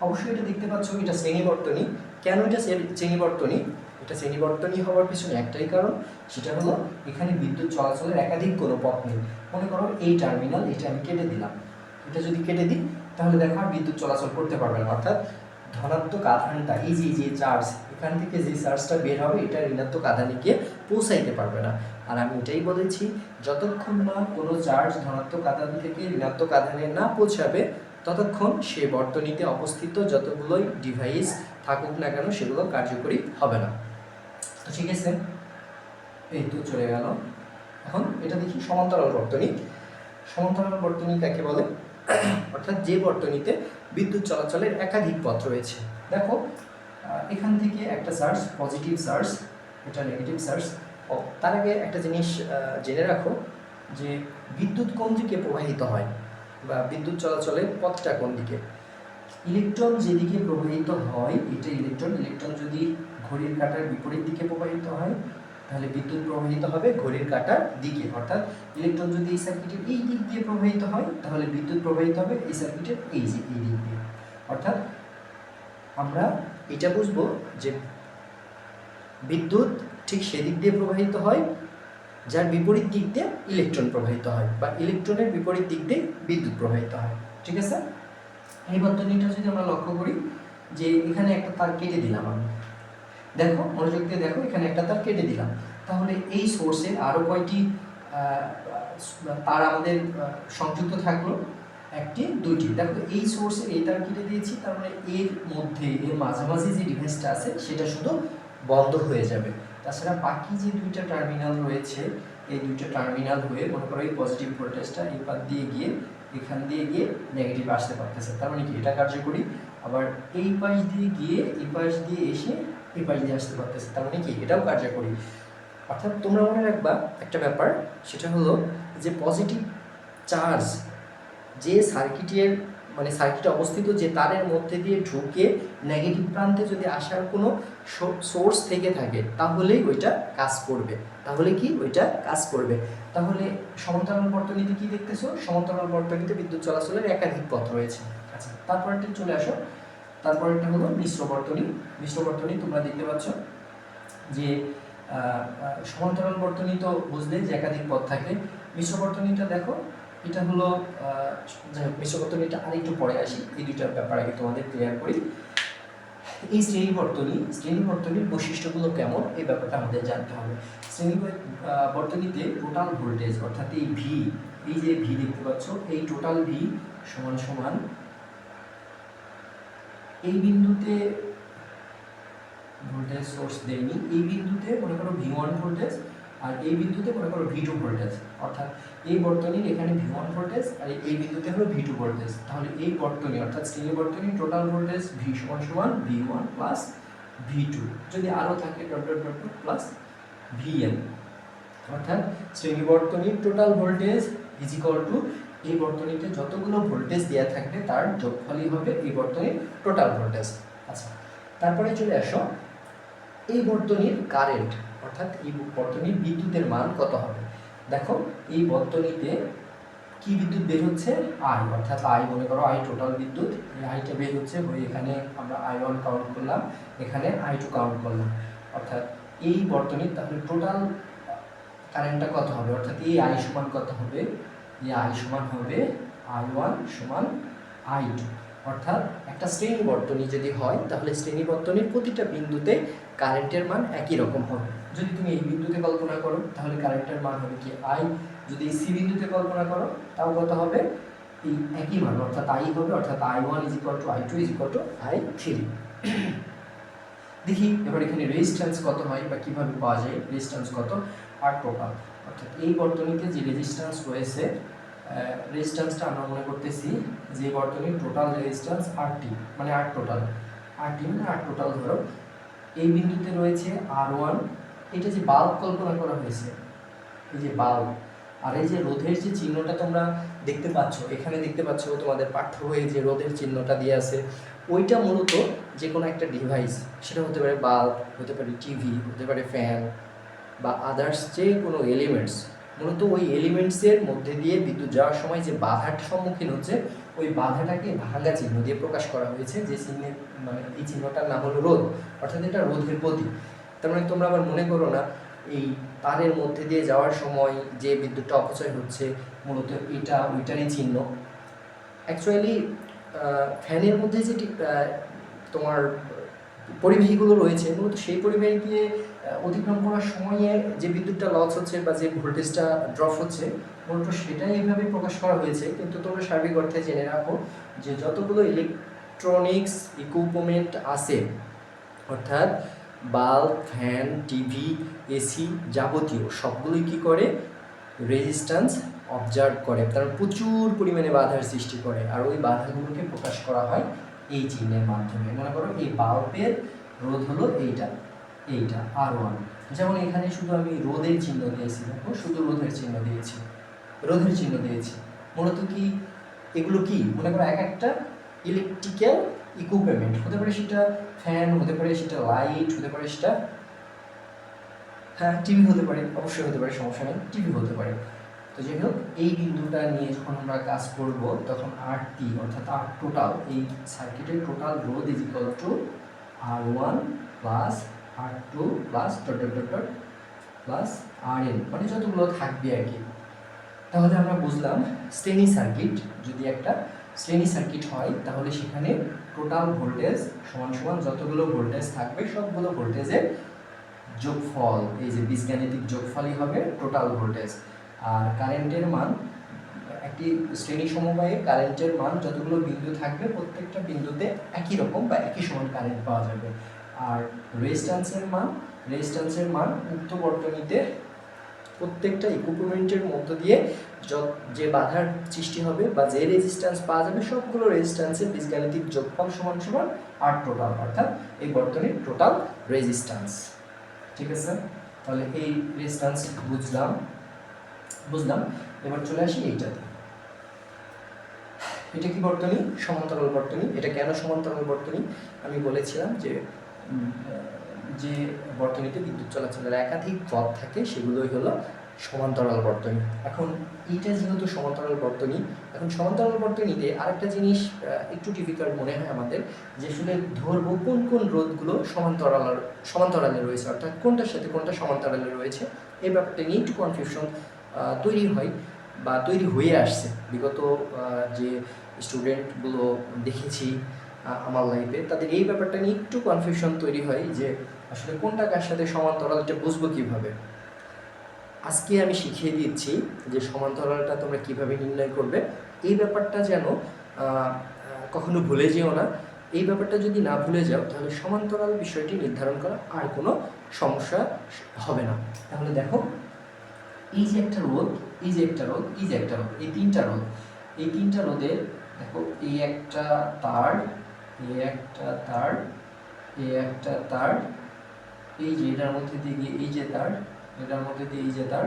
অবশ্যই এটা দেখতে পাচ্ছ, এটা শ্রেণী বর্তনী। কেন এটা শ্রেণী বর্তনী? এটা শ্রেণী বর্তনী হওয়ার পিছনে একটাই কারণ, সেটা হলো এখানে বিদ্যুৎ চলাচলের একাধিক কোনো পথ নেই। মনে করো এই টার্মিনাল, এটা আমি কেটে দিলাম, এটা যদি কেটে দিই তাহলে দেখো আর বিদ্যুৎ চলাচল করতে পারবে না। অর্থাৎ ধনাত্মক আধানটা, এই যে চার্জ, এখান থেকে যে চার্জটা বের হবে এটা ঋণাত্মক আধানে গিয়ে পৌঁছাইতে পারবে না। আর আমি এটাই বলেছি, যতক্ষণ না কোনো চার্জ ধনাত্মক আধান থেকে ঋণাত্মক আধানে না পৌঁছাবে ততক্ষণ সে বর্তনীতে অবস্থিত যতগুলোই ডিভাইস থাকুক না কেন সেগুলো কার্যকরী হবে না। তো ঠিক আছে, এই তো চলে গেল। এখন এটা দেখি সমান্তরাল বর্তনী। সমান্তরাল বর্তনী কাকে বলে? অর্থাৎ যে বর্তনীতে বিদ্যুৎ চলাচলের একাধিক পথ রয়েছে। দেখো এখান থেকে একটা চার্জ, পজিটিভ চার্জ, এটা নেগেটিভ চার্জ। তার আগে একটা জিনিস জেনে রাখো যে বিদ্যুৎ কোন দিকে প্রবাহিত হয় বা বিদ্যুৎ চলাচলের পথটা কোন দিকে। ইলেকট্রন যেদিকে প্রবাহিত হয় এটা ইলেকট্রন, ইলেকট্রন যদি ঘড়ির কাঁটার বিপরীত দিকে প্রবাহিত হয় তাহলে বিদ্যুৎ প্রবাহিত হবে ঘড়ির কাঁটার দিকে। অর্থাৎ ইলেকট্রন যদি এই সার্কিটের এই দিক দিয়ে প্রবাহিত হয় তাহলে বিদ্যুৎ প্রবাহিত হবে এই সার্কিটের এই দিক দিয়ে। অর্থাৎ আমরা এটা বুঝবো যে বিদ্যুৎ ঠিক সেদিক দিয়ে প্রবাহিত হয় যার বিপরীত দিক দিয়ে ইলেকট্রন প্রবাহিত হয়, বা ইলেকট্রনের বিপরীত দিক দিয়ে বিদ্যুৎ প্রবাহিত হয়। ঠিক আছে, এই বর্তনীটা যদি আমরা লক্ষ্য করি যে এখানে একটা তার কেটে দিলাম আমি, দেখো মনোযোগ দিয়ে দেখো, এখানে একটা তার কেটে দিলাম, তাহলে এই সোর্সের আরও কয়টি তার আমাদের সংযুক্ত থাকলো? একটি, দুইটি। দেখো এই সোর্সের এই তার কেটে দিয়েছি, তার মানে এর মধ্যে এর মাঝামাঝি যে ডিভাইসটা আছে সেটা শুধু বন্ধ হয়ে যাবে। তাছাড়া বাকি যে দুইটা টার্মিনাল রয়েছে এই দুইটা টার্মিনাল হয়ে মনে করো এই পজিটিভ ভোল্টেজটা এই পাশ দিয়ে গিয়ে এখান দিয়ে গিয়ে নেগেটিভ আসতে পারতেছে, তার মানে কি এটা কার্যকরী। আবার এই পাশ দিয়ে গিয়ে এই পাশ দিয়ে এসে এই পাশ দিয়ে আসতে পারতেছে, তার মানে কি এটাও কার্যকরী। অর্থাৎ তোমরা মনে রাখবা একটা ব্যাপার, সেটা হলো যে পজিটিভ চার্জ যে সার্কিটের মানে সার্কিটে অবস্থিত যে তারের মধ্যে দিয়ে ঢুকে নেগেটিভ প্রান্তে যদি আসার কোনো সোর্স থেকে থাকে তাহলেই ওইটা কাজ করবে। তাহলে কি ওইটা কাজ করবে। তাহলে সমান্তরাল বর্তনীতে কি দেখতেছো? সমান্তরাল বর্তনীতে বিদ্যুৎ চলাচলের একাধিক পথ রয়েছে। আচ্ছা, তারপরটা চলে আসো। তারপরটা হলো মিশ্র বর্তনী। মিশ্র বর্তনী তোমরা দেখতে পাচ্ছ যে সমান্তরাল বর্তনী তো বুঝলে যে একাধিক পথ থাকে। মিশ্র বর্তনীটা দেখো, এটা হলো মিশ্র বর্তনীটা আরেকটু পরে আসি, এই দুইটার ব্যাপার আগে তোমাদের ক্লিয়ার করি। এই শ্রেণী বর্তনীর বৈশিষ্ট্যগুলো কেমন এই ব্যাপারটা আমাদের জানতে হবে। শ্রেণী বর্তনীতে টোটাল ভোল্টেজ অর্থাৎ এই ভি, এই যে ভি দেখতে পাচ্ছ, এই টোটাল ভি সমান সমান এই বিন্দুতে ভোল্টেজ সোর্স দেয়নি, এই বিন্দুতে মনে করো V1 ভোল্টেজ আর এই বিন্দুতে মনে করো V2 ভোল্টেজ, অর্থাৎ এই বর্তনীর এখানে V1 ভোল্টেজ আর এই বিন্দুতে হলো V2 ভোল্টেজ। তাহলে এই বর্তনী অর্থাৎ শ্রেণী বর্তনীর টোটাল ভোল্টেজ V সমান সমান V1 প্লাস V2, যদি আরও থাকে dot dot dot plus Vn, অর্থাৎ শ্রেণী বর্তনীর total voltage is equal two এই বর্তনীতে যতগুলো ভোল্টেজ দেওয়া থাকবে তার যোগফলই হবে এই বর্তনীর টোটাল ভোল্টেজ। আচ্ছা, তারপরে চলে আসো এই বর্তনীর কারেন্ট অর্থাৎ এই বর্তনীর বিদ্যুতের মান কত হবে। দেখো এই বর্তনীতে কি বিদ্যুৎ বের হচ্ছে? আই, অর্থাৎ আই মনে করো আই টোটাল বিদ্যুৎ, এই আইটা বের হচ্ছে হয়ে এখানে আমরা I1 কাউন্ট করলাম, এখানে I2 কাউন্ট করলাম, অর্থাৎ এই বর্তনীর তাহলে টোটাল কারেন্টটা কত হবে, অর্থাৎ এই আই সমান কত হবে? এই আই সমান হবে I1 সমান I2, অর্থাৎ একটা শ্রেণী বর্তনী যদি হয় তাহলে শ্রেণী বর্তনীর প্রতিটা বিন্দুতে কারেন্টের মান একই রকম হবে। যদি তুমি এই বিন্দুতে কল্পনা করো তাহলে কারেন্টের মান হবে কি আই, যদি এই সি বিন্দুতে কল্পনা করো তাও কত হবে? এই একই মান, অর্থাৎ আই হবে, অর্থাৎ I1 is equal two I2 is equal two I3। দেখি এবার এখানে রেজিস্ট্যান্স কত হয় বা কিভাবে পাওয়া যায় রেজিস্ট্যান্স কত। আর টোটাল অর্থাৎ এই বর্তনীতে যে রেজিস্ট্যান্স রয়েছে, রেজিস্ট্যান্সটা আমরা মনে করতেছি যে বর্তনীর টোটাল রেজিস্ট্যান্স RT, মানে R টোটাল, RT মানে R টোটাল ধরো। এই বিন্দুতে রয়েছে R1, এটা যে বাল্ব কল্পনা করা হয়েছে, এই যে বাল্ব, আর এই যে রোধের যে চিহ্নটা তোমরা দেখতে পাচ্ছ, এখানে দেখতে পাচ্ছ তোমাদের পাঠ্য বইয়ে যে রোধের চিহ্নটা দিয়ে আছে, ওইটা মূলত যে কোনো একটা ডিভাইস, সেটা হতে পারে বাল্ব, হতে পারে টিভি, হতে পারে ফ্যান বা আদার্স যে কোনো এলিমেন্টস, মূলত ওই এলিমেন্টসের মধ্যে দিয়ে বিদ্যুৎ যাওয়ার সময় যে বাধার সম্মুখীন হচ্ছে ওই বাধাটাকে ভাঙা চিহ্ন দিয়ে প্রকাশ করা হয়েছে, যে চিহ্নের মানে এই চিহ্নটার নাম হলো রোধ, অর্থাৎ এটা রোধের প্রতীক। তার মানে তোমরা আবার মনে করো না এই তারের মধ্যে দিয়ে যাওয়ার সময় যে বিদ্যুৎটা অপচয় হচ্ছে মূলত এটা ওইটারই চিহ্ন। অ্যাকচুয়ালি ফ্যানের মধ্যে যে তোমার পরিবাহীগুলো রয়েছে মূলত সেই পরিবাহী দিয়ে অতিক্রম করার সময়ে যে বিদ্যুৎটা লস হচ্ছে বা যে ভোল্টেজটা ড্রপ হচ্ছে মূলত সেটাই এইভাবে প্রকাশ করা হয়েছে। কিন্তু তোমরা সার্বিক অর্থে জেনে রাখো যে যতগুলো ইলেকট্রনিক্স ইকুইপমেন্ট আছে, অর্থাৎ বাল্ব, ফ্যান, টিভি, এসি যাবতীয় সবগুলোই কী করে? রেজিস্ট্যান্স অবজার্ভ করে, তারা প্রচুর পরিমাণে বাধার সৃষ্টি করে, আর ওই বাধাগুলোকে প্রকাশ করা হয় এই চিহ্নের মাধ্যমে। মনে করো এই বাল্বের রোধ হলো এইটা R1, যেমন এখানে শুধু আমি রোধের চিহ্ন দিয়েছি, দেখো শুধু রোধের চিহ্ন দিয়েছি। মূলত কি এগুলো কি মনে করো এক একটা ইলেকট্রিক্যাল ইকুইপমেন্ট, হতে পারে সেটা ফ্যান, হতে পারে সেটা লাইট, হতে পারে সেটা টিভি হতে পারে, অবশ্যই হতে পারে, সমস্যা নেই, টিভি হতে পারে। তো যাই হোক এই বিন্দুটা নিয়ে যখন আমরা কাজ করব তখন RT অর্থাৎ R টোটাল, এই সার্কিটের টোটাল রোধ is equal two R1 plus R2 plus dot dot dot dot plus RN, মানে যতগুলো থাকবে আর কি। তাহলে আমরা বুঝলাম শ্রেণী সার্কিট, যদি একটা শ্রেণী সার্কিট হয় তাহলে সেখানে টোটাল ভোল্টেজ সমান সমান যতগুলো ভোল্টেজ থাকবে সবগুলো ভোল্টেজের যোগফল, এই যে বীজগাণিতিক যোগফলই হবে টোটাল ভোল্টেজ। আর কারেন্টের মান, একটি শ্রেণী সমবায়ে কারেন্টের মান যতগুলো বিন্দু থাকবে প্রত্যেকটা বিন্দুতে একই রকম বা একই সমান কারেন্ট পাওয়া যাবে। আর রেজিস্ট্যান্সের মান উক্ত বর্তনীতে প্রত্যেকটা ইকুইপমেন্টের মধ্য দিয়ে যে বাধার সৃষ্টি হবে বা যে রেজিস্ট্যান্স পাওয়া যাবে সবগুলো রেজিস্ট্যান্সের বীজগাণিতিক যোগফল সমান সমান আর টোটাল, অর্থাৎ এই বর্তনীর টোটাল রেজিস্ট্যান্স। ঠিক আছে, তাহলে এই রেজিস্ট্যান্স বুঝলাম। এবার চলে আসি এইটাতে। এটা কি বর্তনী? সমান্তরাল বর্তনী। এটা কেন সমান্তরাল বর্তনী? আমি বলেছিলাম যে যে বর্তনীতে বিদ্যুৎ চলাচলের একাধিক পথ থাকে সেগুলোই হলো সমান্তরাল বর্তনী। এখন এইটা যেহেতু সমান্তরাল বর্তনী, এখন সমান্তরাল বর্তনীতে আরেকটা জিনিস একটু ডিফিকাল্ট মনে হয় আমাদের, যে আসলে ধরবো কোন কোন রোধগুলো সমান্তরালে রয়েছে, অর্থাৎ কোনটার সাথে কোনটা সমান্তরালে রয়েছে। এই ব্যাপারটা নিয়ে একটু কনফিউশন তৈরি হয় বা তৈরি হয়ে আসছে বিগত যে স্টুডেন্টগুলো দেখেছি আমার লাইফে, তাদের এই ব্যাপারটা নিয়ে একটু কনফিউশন তৈরি হয় যে আসলে কোনটা কার সাথে সমান্তরাল, এটা বুঝবো কীভাবে। আজকে আমি শিখিয়ে দিচ্ছি যে সমান্তরালটা তোমরা কিভাবে নির্ণয় করবে। এই ব্যাপারটা যেন কখনো ভুলে যেও না। এই ব্যাপারটা যদি না ভুলে যাও তাহলে সমান্তরাল বিষয়টি নির্ধারণ করা আর কোনো সমস্যা হবে না। তাহলে দেখো, এই যে একটা রোধ, এই যে একটা রোধ, এই যে একটা রোধ, এই তিনটা রোধ, এই তিনটা রোধের দেখো, এই একটা তার, এই একটা তার, এই একটা তার, এই যে এটার মধ্যে দিয়ে এই যে তার, এটার মধ্যে দিয়ে এই যে তার,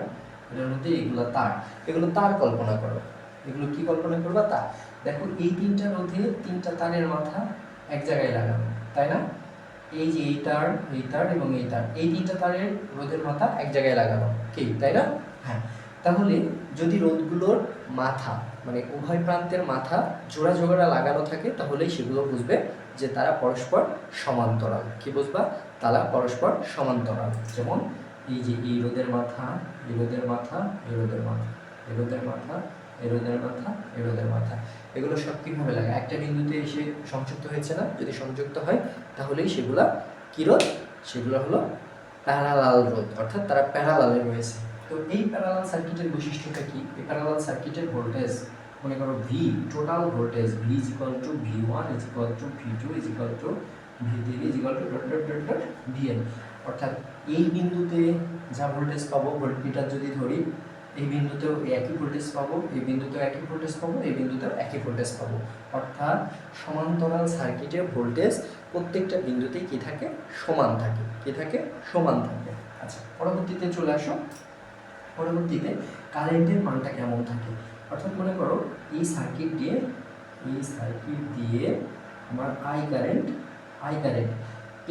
এটার মধ্যে এগুলো তার, এগুলো তার কল্পনা করো। এগুলো কি কল্পনা করবা? তার। দেখো, এই তিনটা রোধে তিনটা তারের মাথা এক জায়গায় লাগানো, তাই না? এই যে এই তার, এই তার এবং এই তার, এই তিনটা তারের রোধের মাথা এক জায়গায় লাগানো, কি তাই না? হ্যাঁ। তাহলে যদি রোধগুলোর মাথা মানে উভয় প্রান্তের মাথা জোড়া জোড়া লাগানো থাকে তাহলেই সেগুলো বুঝবে যে তারা পরস্পর সমান্তরাল। কি বুঝবা? তারা পরস্পর সমান্তরাল। যেমন এই যে এই রোধের মাথা, এই রোধের মাথা, এই রোধের মাথা, এই রোধের মাথা, এই রোধের মাথা, এই রোধের মাথা, এগুলো সব কীভাবে লাগে? একটা বিন্দুতে এসে সংযুক্ত হয়েছে না? যদি সংযুক্ত হয় তাহলেই সেগুলা কী রোধ? সেগুলো হলো প্যারালাল রোধ, অর্থাৎ তারা প্যারালালে রয়েছে। তো এই প্যারালাল সার্কিটের বৈশিষ্ট্যটা কি? এই প্যারালাল সার্কিটের ভোল্টেজ মনে করো V, total voltage V is equal two V1 is equal two V2 is equal two V3 is equal two dot dot dot dot Vn। অর্থাৎ এই বিন্দুতে যা ভোল্টেজ পাবো, ভোল্টমিটার যদি ধরি, এই বিন্দুতেও একই ভোল্টেজ পাবো, এই বিন্দুতেও একই ভোল্টেজ পাবো, এই বিন্দুতেও একই ভোল্টেজ পাবো। অর্থাৎ সমান্তরাল সার্কিটের ভোল্টেজ প্রত্যেকটা বিন্দুতেই কি থাকে? সমান থাকে। কি থাকে? সমান থাকে। আচ্ছা, পরবর্তীতে চলে আসো। পরবর্তীতে কারেন্টের মানটা কেমন থাকে? অর্থাৎ মনে করো এই সার্কিট দিয়ে আমার আই কারেন্ট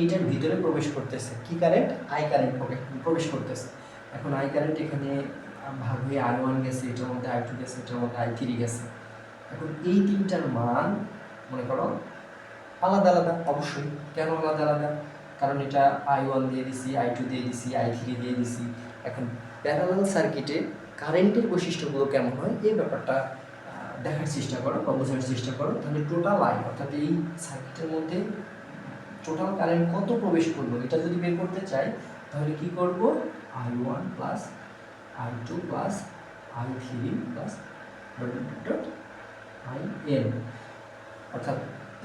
এইটার ভিতরে প্রবেশ করতেছে। কি কারেন্ট? আই কারেন্ট প্রবেশ করতেছে। এখন আই কারেন্ট এখানে ভাগ হয়ে I1 গেছে, এটার মধ্যে I2 গেছে, এটার মধ্যে I3 গেছে। এখন এই তিনটার মান মনে করো আলাদা আলাদা। অবশ্যই। কেন আলাদা আলাদা? কারণ এটা I1 দিয়ে দিছি, I2 দিয়ে দিছি, I3 দিয়ে দিছি। এখন প্যারালাল সার্কিটে কারেন্টের বৈশিষ্ট্যগুলো কেমন হয় এই ব্যাপারটা দেখার চেষ্টা করো বা বোঝার চেষ্টা করো। তাহলে টোটাল আই, অর্থাৎ এই সার্কিটের মধ্যে টোটাল কারেন্ট কত প্রবেশ করলো এটা যদি বের করতে চাই তাহলে কি করব? I1 plus I2 plus I3 plus IN। অর্থাৎ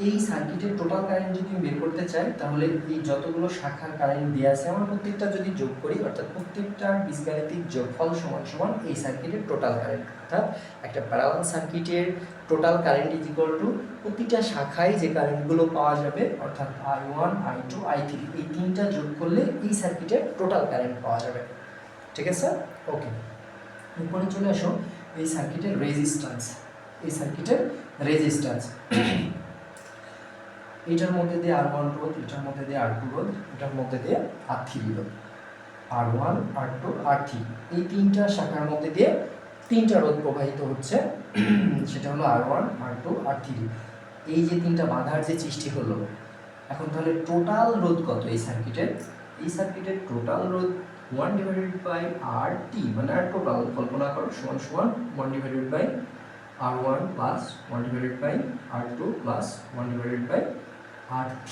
এই সার্কিটের টোটাল কারেন্ট যদি আমি বের করতে চাই তাহলে এই যতগুলো শাখার কারেন্ট দেওয়া আছে আমার প্রত্যেকটা যদি যোগ করি, অর্থাৎ প্রত্যেকটার বীজগাণিতিক যোগফল সমান সমান এই সার্কিটের টোটাল কারেন্ট। অর্থাৎ একটা প্যারালাল সার্কিটের total current is equal two প্রতিটা শাখায় যে কারেন্টগুলো পাওয়া যাবে, অর্থাৎ I1 I2 I3, এই তিনটা যোগ করলে এই সার্কিটের টোটাল কারেন্ট পাওয়া যাবে। ঠিক আছে? ওকে। এরপরে চলে আসো এই সার্কিটের রেজিস্ট্যান্স। এই সার্কিটের রেজিস্ট্যান্স এটার মধ্যে দিয়ে R1 রোধ, এটার মধ্যে দিয়ে R2 রোধ, এটার মধ্যে দিয়ে R3 রোধ। R1 R2 R3, এই তিনটা শাখার মধ্যে দিয়ে তিনটা রোধ প্রবাহিত হচ্ছে, সেটা হলো R1 R2 R3। এই যে তিনটা বাধার যে সৃষ্টি হলো, এখন তাহলে টোটাল রোধ কত এই সার্কিটের? এই সার্কিটের টোটাল রোধ 1 ডিভাইডেড বাই RT, মানে আর টোটাল কল্পনা করো সমান সমান 1 divided by R1 plus 1 divided by R2 plus 1 divided by R3,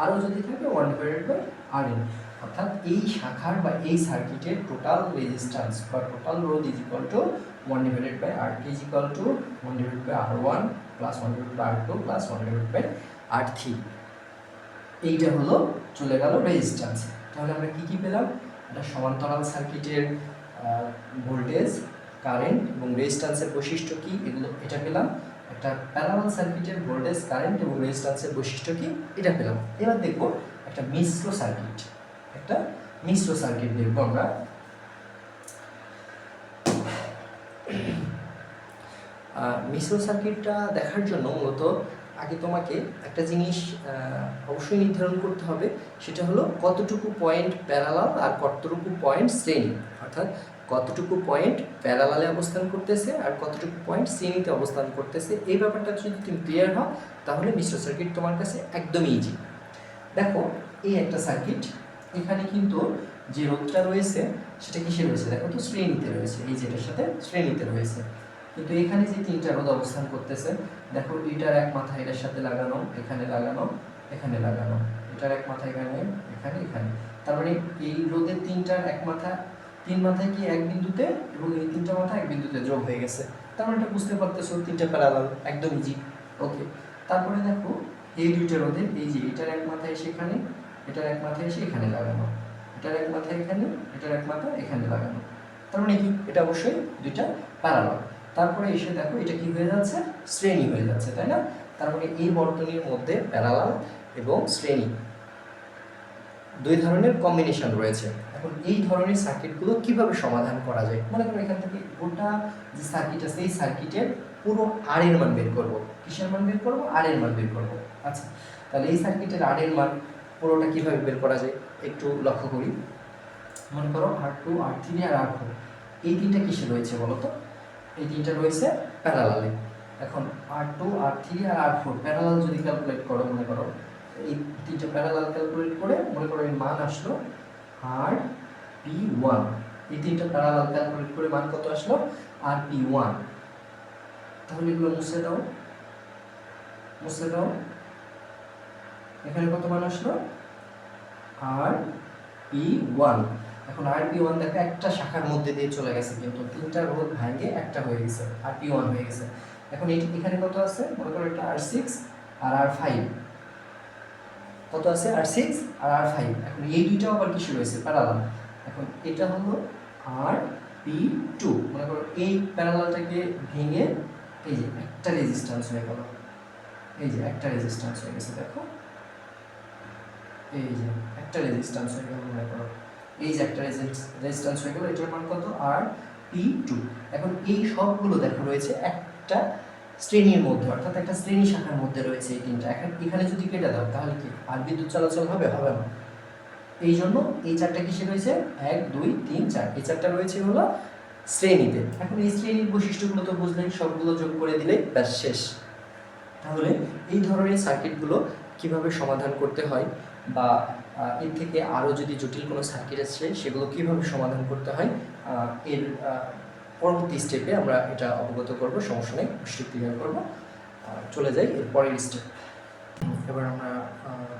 আরও যদি থাকে 1 ডিভাইডেড বাই RN। অর্থাৎ এই শাখার বা এই সার্কিটের টোটাল রেজিস্ট্যান্স বা টোটাল রোধ is equal to 1 divided by RT is equal to 1 divided by R1 plus 1 divided by R2 plus 1 divided by R3। এইটা হলো চলে গেল রেজিস্ট্যান্স। তাহলে আমরা কি কি পেলাম? একটা সমান্তরাল সার্কিটের ভোল্টেজ, কারেন্ট এবং রেজিস্ট্যান্সের বৈশিষ্ট্য কি এগুলো এটা পেলাম। একটা প্যারালাল সার্কিটের ভোল্টেজ, কারেন্ট এবং রেজিস্ট্যান্সের বৈশিষ্ট্য কি এটা পেলাম। এবার দেখব একটা মিশ্র সার্কিট। একটা মিশ্র সার্কিট দেখব আমরা। মিশ্র সার্কিটটা দেখার জন্য মূলত আগে তোমাকে একটা জিনিস অবশ্যই নির্ধারণ করতে হবে, সেটা হলো কতটুকু পয়েন্ট প্যারালাল আর কতটুকু পয়েন্ট শ্রেণী, অর্থাৎ কতটুকু পয়েন্ট প্যারালালে অবস্থান করতেছে আর কতটুকু পয়েন্ট শ্রেণীতে অবস্থান করতেছে। এই ব্যাপারটা যদি তুমি ক্লিয়ার হও তাহলে মিশ্র সার্কিট তোমার কাছে একদমই ইজি। দেখো এই একটা সার্কিট, এখানে কিন্তু যে রোধটা রয়েছে সেটা কিসে রয়েছে, দেখো তো শ্রেণীতে রয়েছে, এই যেটার সাথে শ্রেণীতে রয়েছে। কিন্তু এখানে যে তিনটা রোধ অবস্থান করতেছে, দেখো এটার এক মাথা এটার সাথে লাগানো, এখানে লাগানো, এখানে লাগানো, এটার এক মাথা এখানে, এখানে, এখানে। তার মানে এই রোধের তিনটার এক মাথা, তিন মাথায় কি এক বিন্দুতে, এবং এই তিনটা মাথা এক বিন্দুতে যোগ হয়ে গেছে। তার মানে এটা বুঝতে পারতেছো তিনটা প্যারালাল, একদম ইজি। ওকে, তারপরে দেখো এই দুইটা রোধের এই যে এটার এক মাথা এসে এখানে, এটার এক মাথা এসে এখানে লাগানো, এটার এক মাথা এখানে, এটার এক মাথা এখানে লাগানো। তার মানে কি এটা অবশ্যই দুইটা প্যারালাল। তারপরে এসে দেখো এটা কি হয়ে যাচ্ছে, শ্রেণী হয়ে যাচ্ছে, তাই না? তার মানে এই বর্তনীর মধ্যে প্যারালাল এবং শ্রেণী দুই ধরনের কম্বিনেশন রয়েছে। এখন এই ধরনের সার্কিটগুলো কিভাবে সমাধান করা যায়, মনে করো এখান থেকে গোটা যে সার্কিট আছে এই সার্কিটের পুরো আর এর মান বের করব। কিসের মান বের করব? আর এর মান বের করব। আচ্ছা, তাহলে এই সার্কিটের আর এর মান পুরোটা কিভাবে বের করা যায় একটু লক্ষ্য করি। মনে করো R2, R3 আর R4 এই তিনটা কিসে রয়েছে বলো তো? এই তিনটা রয়েছে প্যারালালে। এখন R2, R3 আর R4 প্যারালাল যদি ক্যালকুলেট করো, মনে করো এই তিনটা প্যারালাল ক্যালকুলেট করে মনে করো এর মান আসলো RP1। এই তিনটা প্যারালাল ক্যালকুলেট করে মান কত আসলো? RP1। তাহলে এগুলো মুছে দাও, মুছে দাও। এখানে কত মান আসলো? RP1। এখন RP1 দেখো একটা শাখার মধ্যে দিয়ে চলে গেছে, কিন্তু তিনটা রোধ ভাঙে একটা হয়ে গেছে, RP1 হয়ে গেছে। এখন এখানে কত আছে? মনে করো এটা R6 আর R5। কত আছে? R6 আর R5। এখন এই দুইটাও আবার কিসে রয়েছে? প্যারালাল। এখন এটা হলো RP2। মনে করো এই প্যারালালটাকে ভেঙে এই যে একটা রেজিস্ট্যান্স হয়ে গেল, এই যে একটা রেজিস্ট্যান্স হয়ে গেছে, দেখো এই যে একটা রেজিস্ট্যান্স হয়ে গেল। মনে করো এই যে একটা রেজিস্ট্যান্স হয়ে গেল, এটার মান কত? RP2। এখন এই সবগুলো দেখো রয়েছে একটা শ্রেণীর মধ্যে, অর্থাৎ একটা শ্রেণী শাখার মধ্যে রয়েছে এই তিনটা। এখন এখানে যদি কেটে দাও তাহলে কি আর বিদ্যুৎ চলাচল হবে? হবে না। এই জন্য এই চারটা কিসে রয়েছে? 1 2 3 4, এই চারটা রয়েছে হলো শ্রেণীতে। এখন এই শ্রেণীর বৈশিষ্ট্যগুলো তো বুঝলেন, সবগুলো যোগ করে দিলেই ব্যাস শেষ। তাহলে এই ধরনের সার্কিটগুলো কিভাবে সমাধান করতে হয়, বা এর থেকে আরও যদি জটিল কোনো সার্কিট আছে সেগুলো কিভাবে সমাধান করতে হয়, এর পরবর্তী স্টেপে আমরা এটা অবগত করব। সমস্যা নেই, অবশ্যই ক্লিয়ার করবো। চলে যাই এর পরের স্টেপ। এবার আমরা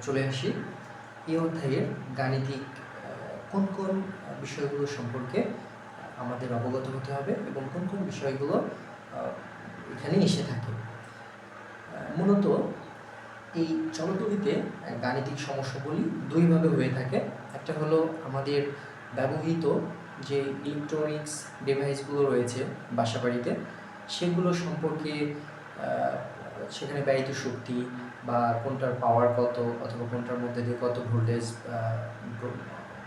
চলে আসি এই অধ্যায়ের গাণিতিক কোন কোন বিষয়গুলো সম্পর্কে আমাদের অবগত হতে হবে এবং কোন কোন বিষয়গুলো এখানে এসে থাকে। মূলত এই চলতরিতে গাণিতিক সমস্যাগুলি দুইভাবে হয়ে থাকে। একটা হলো আমাদের ব্যবহৃত যে ইলেকট্রনিক্স ডিভাইসগুলো রয়েছে বাসাবাড়িতে, সেগুলো সম্পর্কে সেখানে ব্যয়িত শক্তি বা কোনটার পাওয়ার কত, অথবা কোনটার মধ্যে দিয়ে কত ভোল্টেজ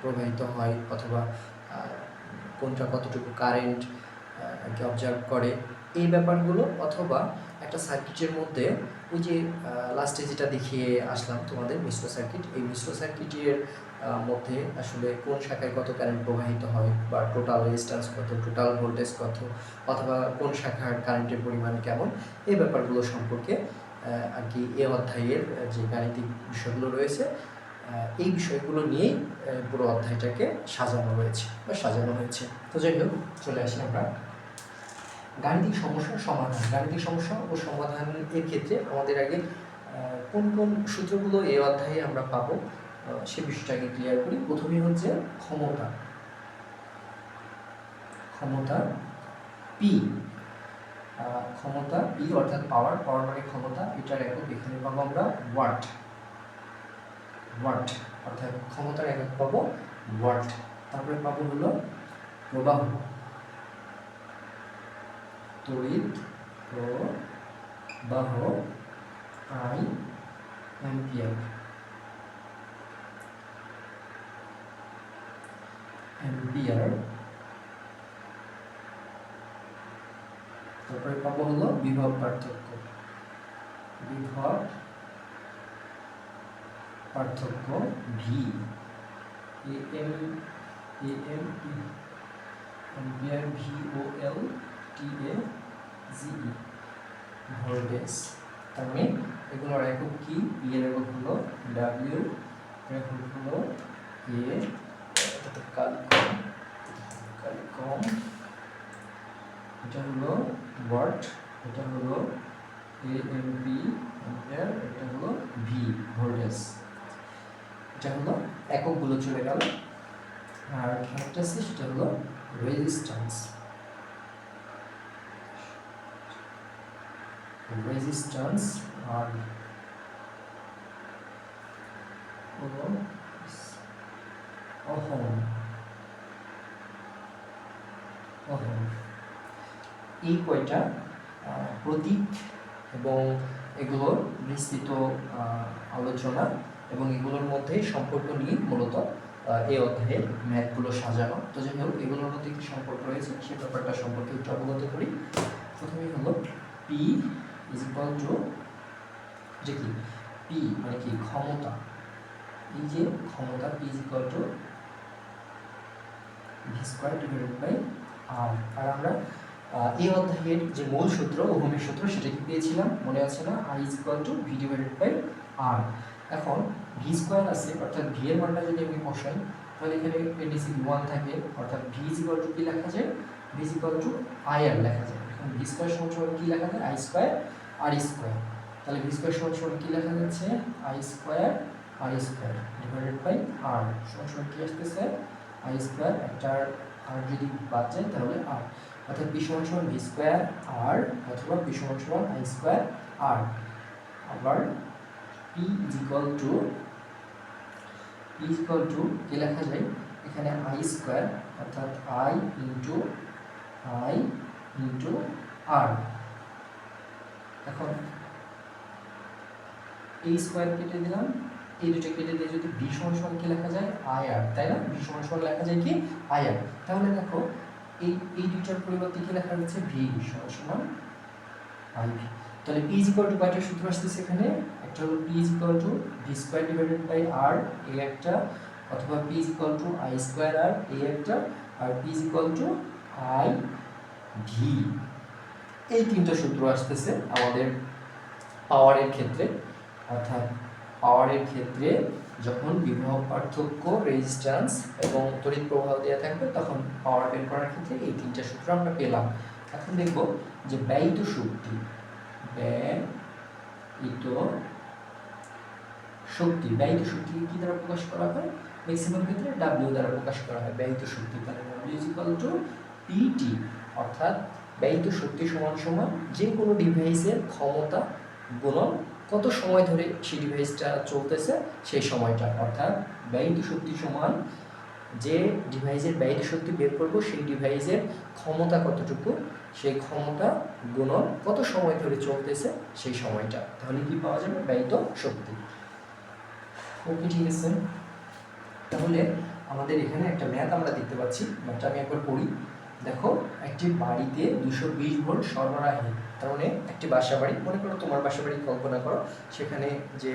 প্রবাহিত হয়, অথবা কোনটা কতটুকু কারেন্ট অবজার্ভ করে, এই ব্যাপারগুলো। অথবা একটা সার্কিটের মধ্যে ওই যে লাস্টে যেটা দেখিয়ে আসলাম তোমাদের মিশ্র সার্কিট, এই মিশ্র সার্কিটের মধ্যে আসলে কোন শাখায় কত কারেন্ট প্রবাহিত হয়, বা টোটাল রেজিস্ট্যান্স কত, টোটাল ভোল্টেজ কত, অথবা কোন শাখার কারেন্টের পরিমাণ কেমন, এই ব্যাপারগুলো সম্পর্কে আর কি এ অধ্যায়ের যে গাণিতিক বিষয়গুলো রয়েছে এই বিষয়গুলো নিয়েই পুরো অধ্যায়টাকে সাজানো রয়েছে বা সাজানো হয়েছে। তো যাই হোক, চলে আসি আমরা গাণিতিক সমস্যার সমাধান। গাণিতিক সমস্যা ও সমাধানের ক্ষেত্রে আমাদের আগে কোন কোন সূত্রগুলো এই অধ্যায়ে আমরা পাবো সে বিষয়টাকে ক্লিয়ার করি। প্রথমেই হচ্ছে ক্ষমতা। ক্ষমতা পি, ক্ষমতা পি অর্থাৎ পাওয়ার, পাওয়ার মানে ক্ষমতা, এটার একক এখানে পাবো আমরা ওয়াট। ওয়াট অর্থাৎ ক্ষমতার একক পাবো ওয়াট। তারপরে পাবো হলো প্রবাহ, তড়িৎ প্রবাহ আই অ্যাম্পিয়ার। অ্যাম্পিয়ার। তারপরে তারপরে পাবো হলো বিভব পার্থক্য, বিভব পার্থক্য V, M ampere, VOLTAGE, voltage. তার মানে এগুলোর একক কি? বি এর একক হলো ডাব্লিউ, একক হলো এ, এটা কালি কম, এটা হলো ওয়াট, এটা হলো এএমপি অ্যাম্পিয়ার, এটা হলো ভি ভোল্টেজ। এটা হলো এককগুলো চলে গেল। আর একটা আছে সেটা হলো রেজিস্ট্যান্স, আর ওহম, এই কয়টা প্রতীক এবং এগুলোর বিস্তৃত আলোচনা এবং এগুলোর মধ্যে সম্পর্ক নিয়ে মূলত এই অধ্যায়ের ম্যাথগুলো সাজানো। তো যাই হোক, এগুলোর মধ্যে কি সম্পর্ক রয়েছে সেই ব্যাপারটা সম্পর্কে একটু অবগত করি। প্রথমেই হলো পি ইজ ইকুয়াল টু, যে কি পি মানে কি ক্ষমতা, এই যে ক্ষমতা P is equal to V square divided by R. আর আমরা এই অধ্যায়ের যে মূল সূত্র, ওহমের সূত্র, সেটা কি পেয়েছিলাম মনে আছে না? I is equal to V divided by R. এখন ভি স্কয়ার আছে, অর্থাৎ ভি এর মানটা যদি আমি বসাই তাহলে এখানে এডিসি 1 থাকে, অর্থাৎ ভি ইজ ইকুয়াল টু কি লেখা যায়? V is equal to I R লেখা যায়। এখন ভি স্কয়ার সমান কি লেখা যায়? I square R square. তাহলে ভি স্কয়ার সমান কি লেখা যাচ্ছে? I square R square divided by R সমান কি আসতেছে? আই স্কয়ার, একটা আর যদি বাদ যায় তাহলে আর, অর্থাৎ পি সমান ভি স্কয়ার আর অথবা পি সমান আই স্কয়ার আর। আবার পি ইজ ইকুয়াল টু কি লেখা যায়? এখানে আই স্কয়ার, অর্থাৎ আই ইন্টু আর। এখন এই স্কয়ার কেটে দিলাম, এই দুটো কেটে দিয়ে যদি ভি সমান কি লেখা যায়? আই আর, তাই না? ভি সমান লেখা যায় কি? আই আর। তাহলে দেখো এই দুইটার পরিবর্তে কি লেখা যাচ্ছে? ভি সমান আই ভি। তাহলে পি ইজ ইকুয়াল টু কয়টা সূত্র আসতেছে এখানে? একটা হলো P is equal to V square divided by R, এই একটা, অথবা P is equal to I square R, এই একটা, আর P is equal to I V. এই তিনটা সূত্র আসতেছে আমাদের পাওয়ারের ক্ষেত্রে। অর্থাৎ পাওয়ারের ক্ষেত্রে যখন বিভব পার্থক্য, রেজিস্ট্যান্স এবং তড়িৎ প্রবাহ দেওয়া থাকবে তখন পাওয়ার বের করার ক্ষেত্রে এই তিনটা সূত্র আমরা পেলাম। এখন দেখব যে ব্যয়িত শক্তি, ব্যয়িত শক্তি কি দ্বারা প্রকাশ করা হয়? ম্যাক্সিমাম ক্ষেত্রে ডাব্লিউ দ্বারা প্রকাশ করা হয় ব্যয়িত শক্তি। তাহলে W is equal to PT, অর্থাৎ ব্যয়িত শক্তি সমান যে কোনো ডিভাইসের ক্ষমতা গুণন কত সময় ধরে সেই ডিভাইসটা চলতেছে সেই সময়টা। অর্থাৎ ব্যয়িত শক্তি সমান যে ডিভাইসের ব্যয়িত শক্তি বের করব সেই ডিভাইসের ক্ষমতা কতটুকু, সেই ক্ষমতা গুণন কত সময় ধরে চলতেছে সেই সময়টা, তাহলে কি পাওয়া যাবে? ব্যয়িত শক্তি। ওকে, ঠিক আছে। তাহলে আমাদের এখানে একটা ম্যাথ আমরা দেখতে পাচ্ছি, ম্যাথটা আমি একবার পড়ি। দেখো, একটি বাড়িতে 220 ভোল্ট সরবরাহে, তার মানে একটি বাসা বাড়ি, মনে করো তোমার বাসা বাড়ি কল্পনা করো, সেখানে যে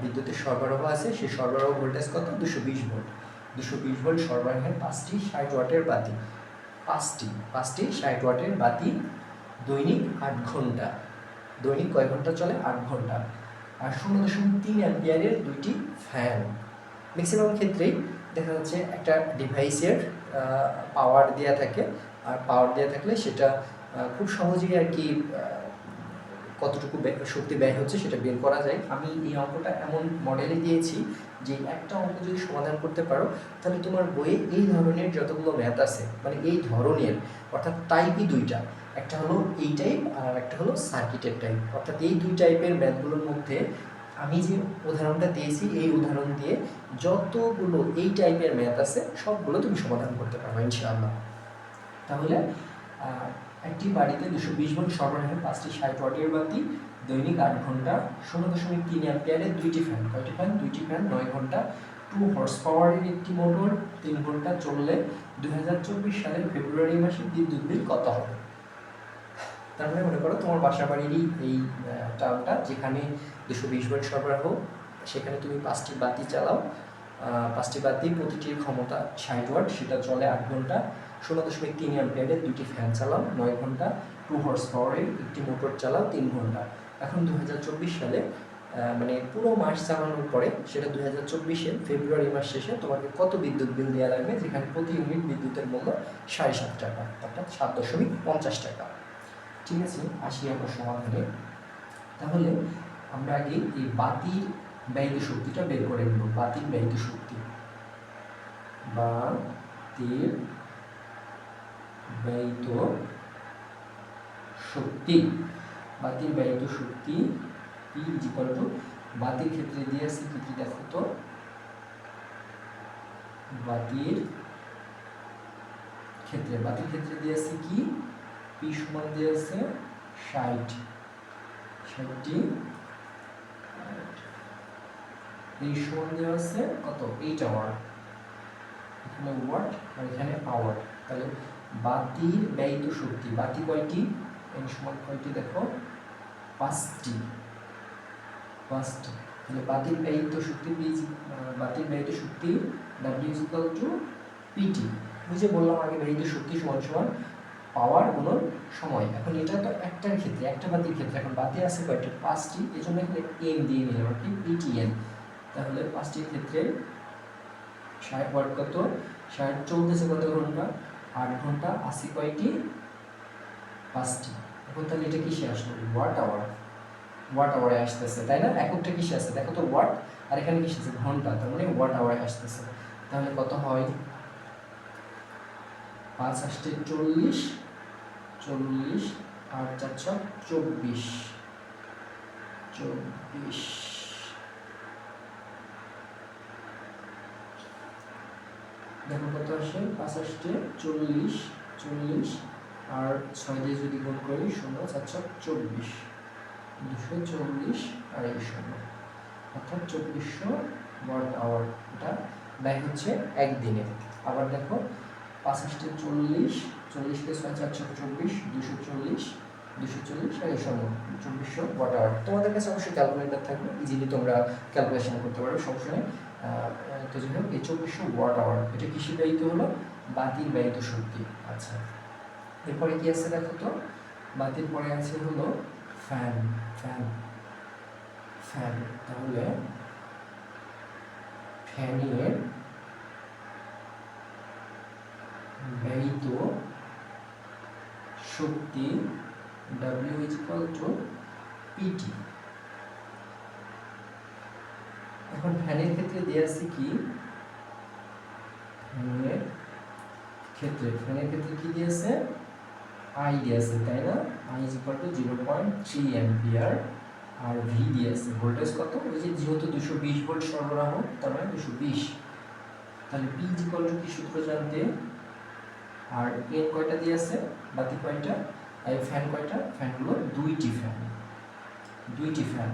বিদ্যুতের সরবরাহ আছে সেই সরবরাহ ভোল্টেজ কত? 220 ভোল্ট। 220 ভোল্ট সরবরাহের 5টি 60 ওয়াটের বাতি, 5টি 60 ওয়াটের বাতি, দৈনিক 8 ঘন্টা। দৈনিক কয় ঘন্টা চলে? 8 ঘন্টা। আর 0.3 অ্যাম্পিয়ারের 2টি ফ্যান। ম্যাক্সিমাম ক্ষেত্রেই দেখা যাচ্ছে একটা ডিভাইসের পাওয়ার দেওয়া থাকে, আর পাওয়ার দেওয়া থাকলে সেটা খুব সহজেই আর কি কতটুকু শক্তি ব্যয় হচ্ছে সেটা বের করা যায়। আমি এই অঙ্কটা এমন মডেলে দিয়েছি যে একটা অঙ্ক যদি সমাধান করতে পারো তাহলে তোমার বইয়ে এই ধরনের যতগুলো ম্যাথ আছে, মানে এই ধরনের, অর্থাৎ টাইপই দুইটা, একটা হলো এই টাইপ আর একটা হলো সার্কিটের টাইপ, অর্থাৎ এই দুই টাইপের ম্যাথগুলোর মধ্যে আমি যে উদাহরণটা দিয়েছি এই উদাহরণ দিয়ে যতগুলো এই টাইপের ম্যাথ আছে সবগুলো তুমি সমাধান করতে পারবে ইনশাআল্লাহ। তাহলে একটি বাড়িতে 220 ভোল্ট সরবরাহের 5টি 60 ওয়াটের বাতি, দৈনিক 8 ঘন্টা, 0.3 অ্যাম্পিয়ারের 2টি ফ্যান। কয়টি ফ্যান? 2টি ফ্যান, 9 ঘন্টা, 2 হর্স পাওয়ারের একটি মোটর 3 ঘন্টা চললে 2024 সালের ফেব্রুয়ারি মাসে বিদ্যুৎ বিল কত হবে? তার মানে মনে করো তোমার বাসা বাড়িরই এই টার্মটা, যেখানে 220 ভোল্ট সরবরাহ, সেখানে তুমি 5টি বাতি চালাও, 5টি বাতি প্রতিটির ক্ষমতা 60 ওয়াট, সেটা চলে 8 ঘন্টা, 0.3 অ্যাম্পিয়ারের 2টি ফ্যান চালাও 9 ঘন্টা, 2 হর্স পাওয়ারের একটি মোটর চালাও 3 ঘন্টা। এখন 2024 সালে মানে পুরো মাস চালানোর পরে সেটা 2024-এর ফেব্রুয়ারি মাস শেষে তোমাকে কত বিদ্যুৎ বিল দেওয়া লাগবে, যেখানে প্রতি ইউনিট বিদ্যুতের মূল্য 7.5 টাকা, অর্থাৎ 7.50 টাকা। ঠিক আছে, আসি আমরা সমাধানে। তাহলে আমরা আগে এই বাতির ব্যয়িত শক্তিটা বের করে নেব। বাতির ব্যয়িত শক্তি, বাতির ব্যয়িত শক্তি, বাতির ব্যয়িত শক্তি P ইকুয়াল টু, বাতির ক্ষেত্রে দিয়ে আছে কি দেখো তো, বাতির ক্ষেত্রে দিয়ে আছে কি, P সমান দিয়ে আছে 60টি, এই সমান দেওয়া আছে কত, 8 আওয়ার, এখানে ওয়াট আর এখানে আওয়ার। তাহলে বাতির ব্যয়িত শক্তি, বাতি কয়টি, এন সমান কয়টি দেখো, 5টি। তাহলে বাতির ব্যয়িত শক্তি বাতির ব্যয়িত শক্তি W ইকুয়াল টু PT। বুঝে বললাম আগে ব্যয়িত শক্তি সমান সমান পাওয়ার গুণন সময়। এখন এটা তো একটার ক্ষেত্রে, একটা বাতির ক্ষেত্রে, এখন বাতি আছে কয়টা, 5টি, এই জন্য এখানে এম দিয়ে নিলাম আর কি, PTN। তাহলে 5টির ক্ষেত্রে 60 ওয়াট কত, 60 চলতেছে কত ঘন্টা, 8 ঘন্টা, 80 কয়টি, 5টি। এখন তাহলে এটা কিসে আসলো, ওয়াট আওয়ারে আসতেছে, তাই না? এককটা কিসে আছে দেখো তো, ওয়াট, আর এখানে কিসে আছে, ঘন্টা, তার মানে ওয়াট আওয়ারে আসতেছে। তাহলে কত হয়, 5 8 40, 40 আর 4 24, দেখো কত আসে, 5 8 40, 40 আর 6 দিয়ে যদি গুণ করি 0 4 24, 240 আর এই 0, অর্থাৎ 2400 ওয়াট আওয়ার। এটা ব্যয় হচ্ছে একদিনে। আবার দেখো 5 8 40, 40 কে 6 4 24, 240 আর এই 0, 2400 ওয়াট আওয়ার। তোমাদের কাছে অবশ্যই ক্যালকুলেটর থাকবে, ইজিলি তোমরা ক্যালকুলেশন করতে পারো, সমস্যা নেই। তো যাই হোক, এই 2400 ওয়াট আওয়ার এটা কিসে ব্যয়িত হলো, বাতির ব্যয়িত শক্তি। আচ্ছা, এরপরে কি আছে দেখো তো, বাতির পরে আছে হলো ফ্যান। তাহলে ফ্যানের ব্যয়িত শক্তি W ইকুয়াল টু PT। এখন ফ্যানের ক্ষেত্রে দেওয়া আছে কি, ফ্যানের ক্ষেত্রে কি দিয়েছে, I দিয়েছে, তাই না? I ইকুয়াল টু 0.3 অ্যাম্পিয়ার, আর V দিয়েছে, ভোল্টেজ কত, ওই যে যেহেতু 220 ভোল্ট সরবরাহ, তার মানে 220। তাহলে P ইকুয়াল টু কি সূত্র জানতে, আর এন কয়টা দিয়েছে, বাতি কয়টা, আর ফ্যান কয়টা, ফ্যান হলো 2টি ফ্যান।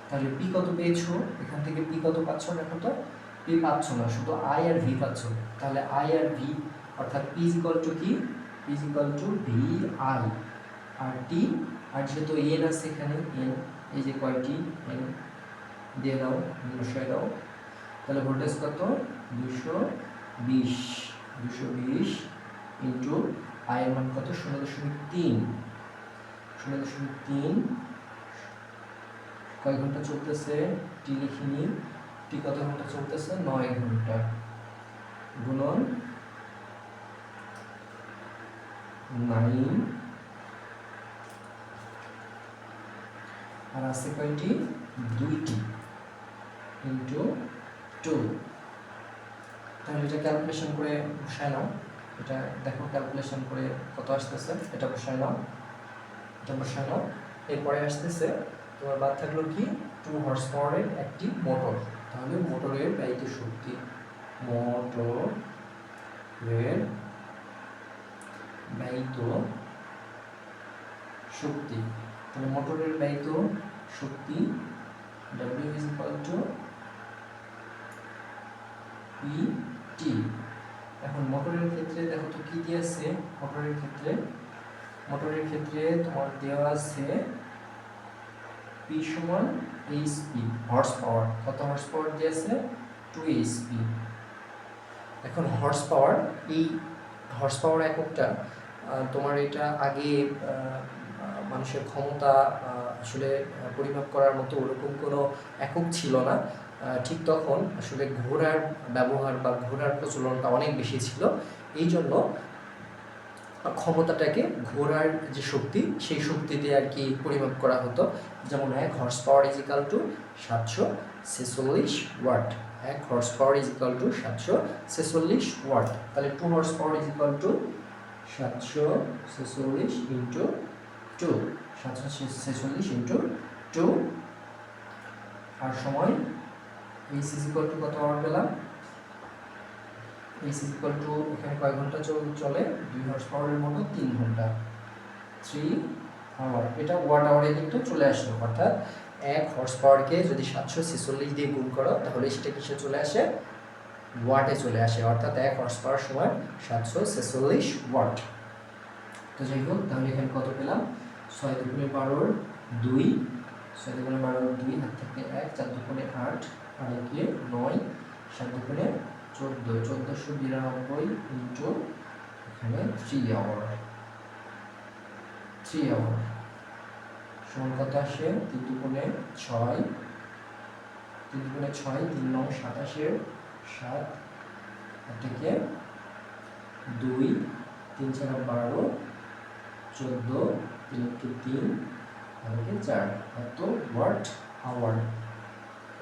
তাহলে P কত পেয়েছো, এখান থেকে P কত পাচ্ছ দেখো তো, P পাচ্ছ না, শুধু I আর V পাচ্ছ। তাহলে I আর V, অর্থাৎ P ইকুয়াল টু কি, P ইকুয়াল টু VI আর T, আর যেহেতু এন আছে এখানে, এন এই যে কয়টি, এন দিয়ে দাও, বসায় দাও। তাহলে ভোল্টেজ কত, 220 ইন্টু I এর মান কত, 0.3, কয় ঘন্টা চলতেছে, টি লিখিনি, টি কত ঘন্টা চলতেছে, 9 ঘন্টা, গুণন 9, আর আছে কয়টি, 2টি, ইন্টু 2। তাহলে এটা ক্যালকুলেশন করে বসায় নাও, এটা দেখো ক্যালকুলেশন করে কত আসতেছে, এটা বসায় নাও। এরপরে আসতেছে তোমার বাদ থাকলো কি, 2 হর্স পাওয়ারের একটি মোটর। তাহলে মোটরের ব্যয়িত শক্তি, তাহলে মোটরের ব্যয়িত শক্তি W ইকুয়াল টু PT। এখন মোটরের ক্ষেত্রে দেখো তো কি দিয়েছে, মোটরের ক্ষেত্রে মোটরের ক্ষেত্রে তোমার দেওয়া আছে P সমান HP হর্স পাওয়ার। কত হর্স পাওয়ার দিয়েছে? 2 HP। এখন হর্স পাওয়ার, এই হর্স পাওয়ার এককটা তোমার এটা আগে মানুষের ক্ষমতা আসলে পরিমাপ করার মতো ওরকম কোনো একক ছিল না। ঠিক তখন আসলে ঘোড়ার ব্যবহার বা ঘোড়ার প্রচলনটা অনেক বেশি ছিল। এই জন্য ক্ষমতাটাকে ঘোড়ার যে শক্তি সেই শক্তি দিয়ে আর কি পরিমাপ করা হতো। যেমন 1 horsepower is equal to 746 watt. 1 horsepower is equal to 746 watt. তাহলে 2 horsepower is equal to 746 into 2, 746 into 2 আর সময় এইচ ইজ ইকাল টু কত আওয়ার পেলাম? এইচ ইজ ইকাল টু এখানে কয় ঘন্টা চলে? 2 হর্স পাওয়ারের মতো 3 ঘন্টা, 3 আওয়ার। এটা ওয়াট আওয়ারে কিন্তু চলে আসলো, অর্থাৎ 1 হর্স পাওয়ারকে যদি 746 দিয়ে গুণ করো তাহলে সেটা কিসে চলে আসে? ওয়াটে চলে আসে, অর্থাৎ 1 হর্স পাওয়ার সমান 746 ওয়াট। তো যাই হোক, তাহলে এখানে কত পেলাম? 6 দুগুণে 12 2, 6 দুগুণে 12 2, হাত থেকে 1, 4 দুগুণে 8 আর 1 9, 7 দুগুণে 14, 1492 ইন্টু এখানে 3 আওয়ার, 3 আওয়ার সমান কত আসে? 3 দুগুণে 6, 3 দুগুণে 6, 3 9 27 7 আর থেকে 2, 3 4 12 14, 3 3 আর 4, এত ওয়াট আওয়ার।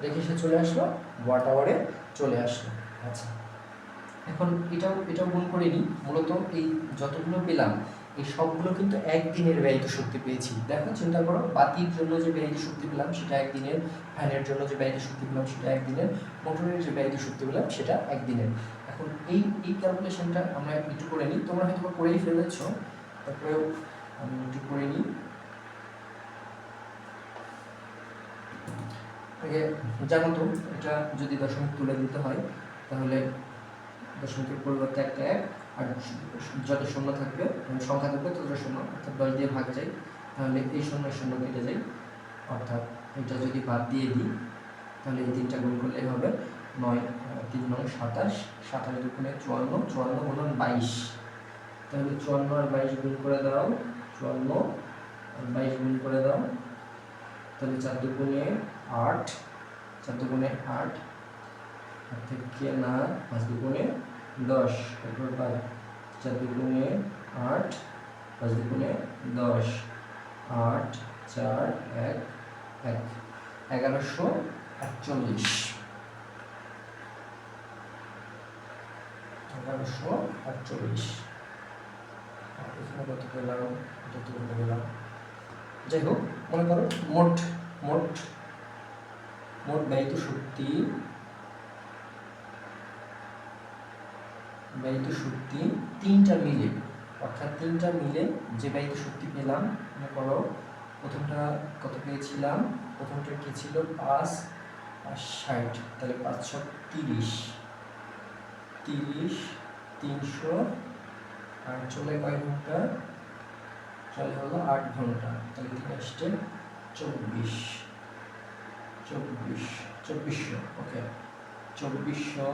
দেখে সে চলে আসলো, ওয়াট আওয়ারে চলে আসলো। আচ্ছা, এখন এটাও গুণ করে নিই। মূলত এই যতগুলো পেলাম এই সবগুলো কিন্তু একদিনের ব্যয়িত শক্তি পেয়েছি। দেখো, চিন্তা করো, বাতির জন্য যে ব্যয়িত শক্তি পেলাম সেটা একদিনের, ফ্যানের জন্য যে ব্যয়িত শক্তি পেলাম সেটা একদিনের, মোটরের যে ব্যয়িত শক্তি পেলাম সেটা একদিনের। এখন এই ক্যালকুলেশনটা আমরা একটু করে নিই। তোমরা হয়তো করেই ফেলেছ, তারপরেও আমি একটু করে নিই। আগে জানো তো, এটা যদি দশমিক তুলে দিতে হয় তাহলে দশমিকের পরিবর্তে একটা 1 আর যত শূন্য থাকবে, সংখ্যা থাকবে তত শূন্য, অর্থাৎ 10 দিয়ে ভাগ যায়, তাহলে এই শূন্য শূন্য কেটে যায়। অর্থাৎ এটা যদি বাদ দিয়ে দিই তাহলে এই 3টা গুণ করলেই হবে 9, 3 9 27, 27 দুগুণে 54, 54 গুণন 22। তাহলে 54 আর 22 গুণ করে দাও, 54 আর 22 গুণ করে দাও, তাহলে 4 দুগুণে 8, 4 দুগুণে 8 আর থেকে না 5 দুগুণে 10, তারপর 4 দুগুণে 8, 5 দুগুণে 10, 8 4 1 1, 1148, 1148। এখানে কত পেলাম? এটা তো বলে গেলাম। যাই হোক, মনে করো মোট মোট মোট ব্যয়িত শক্তি, ব্যয়িত শক্তি 3টা মিলে, অর্থাৎ 3টা মিলে যে ব্যয়িত শক্তি পেলাম, মনে করো প্রথমটা কত পেয়েছিলাম? প্রথমটা কি ছিল? 5 আর 60, তাহলে 5 30, 30 300 আর চলে কয় ঘন্টা? চলে হলো 8 ঘন্টা, তাহলে 3 আসছে 24, 2400। ওকে, 2400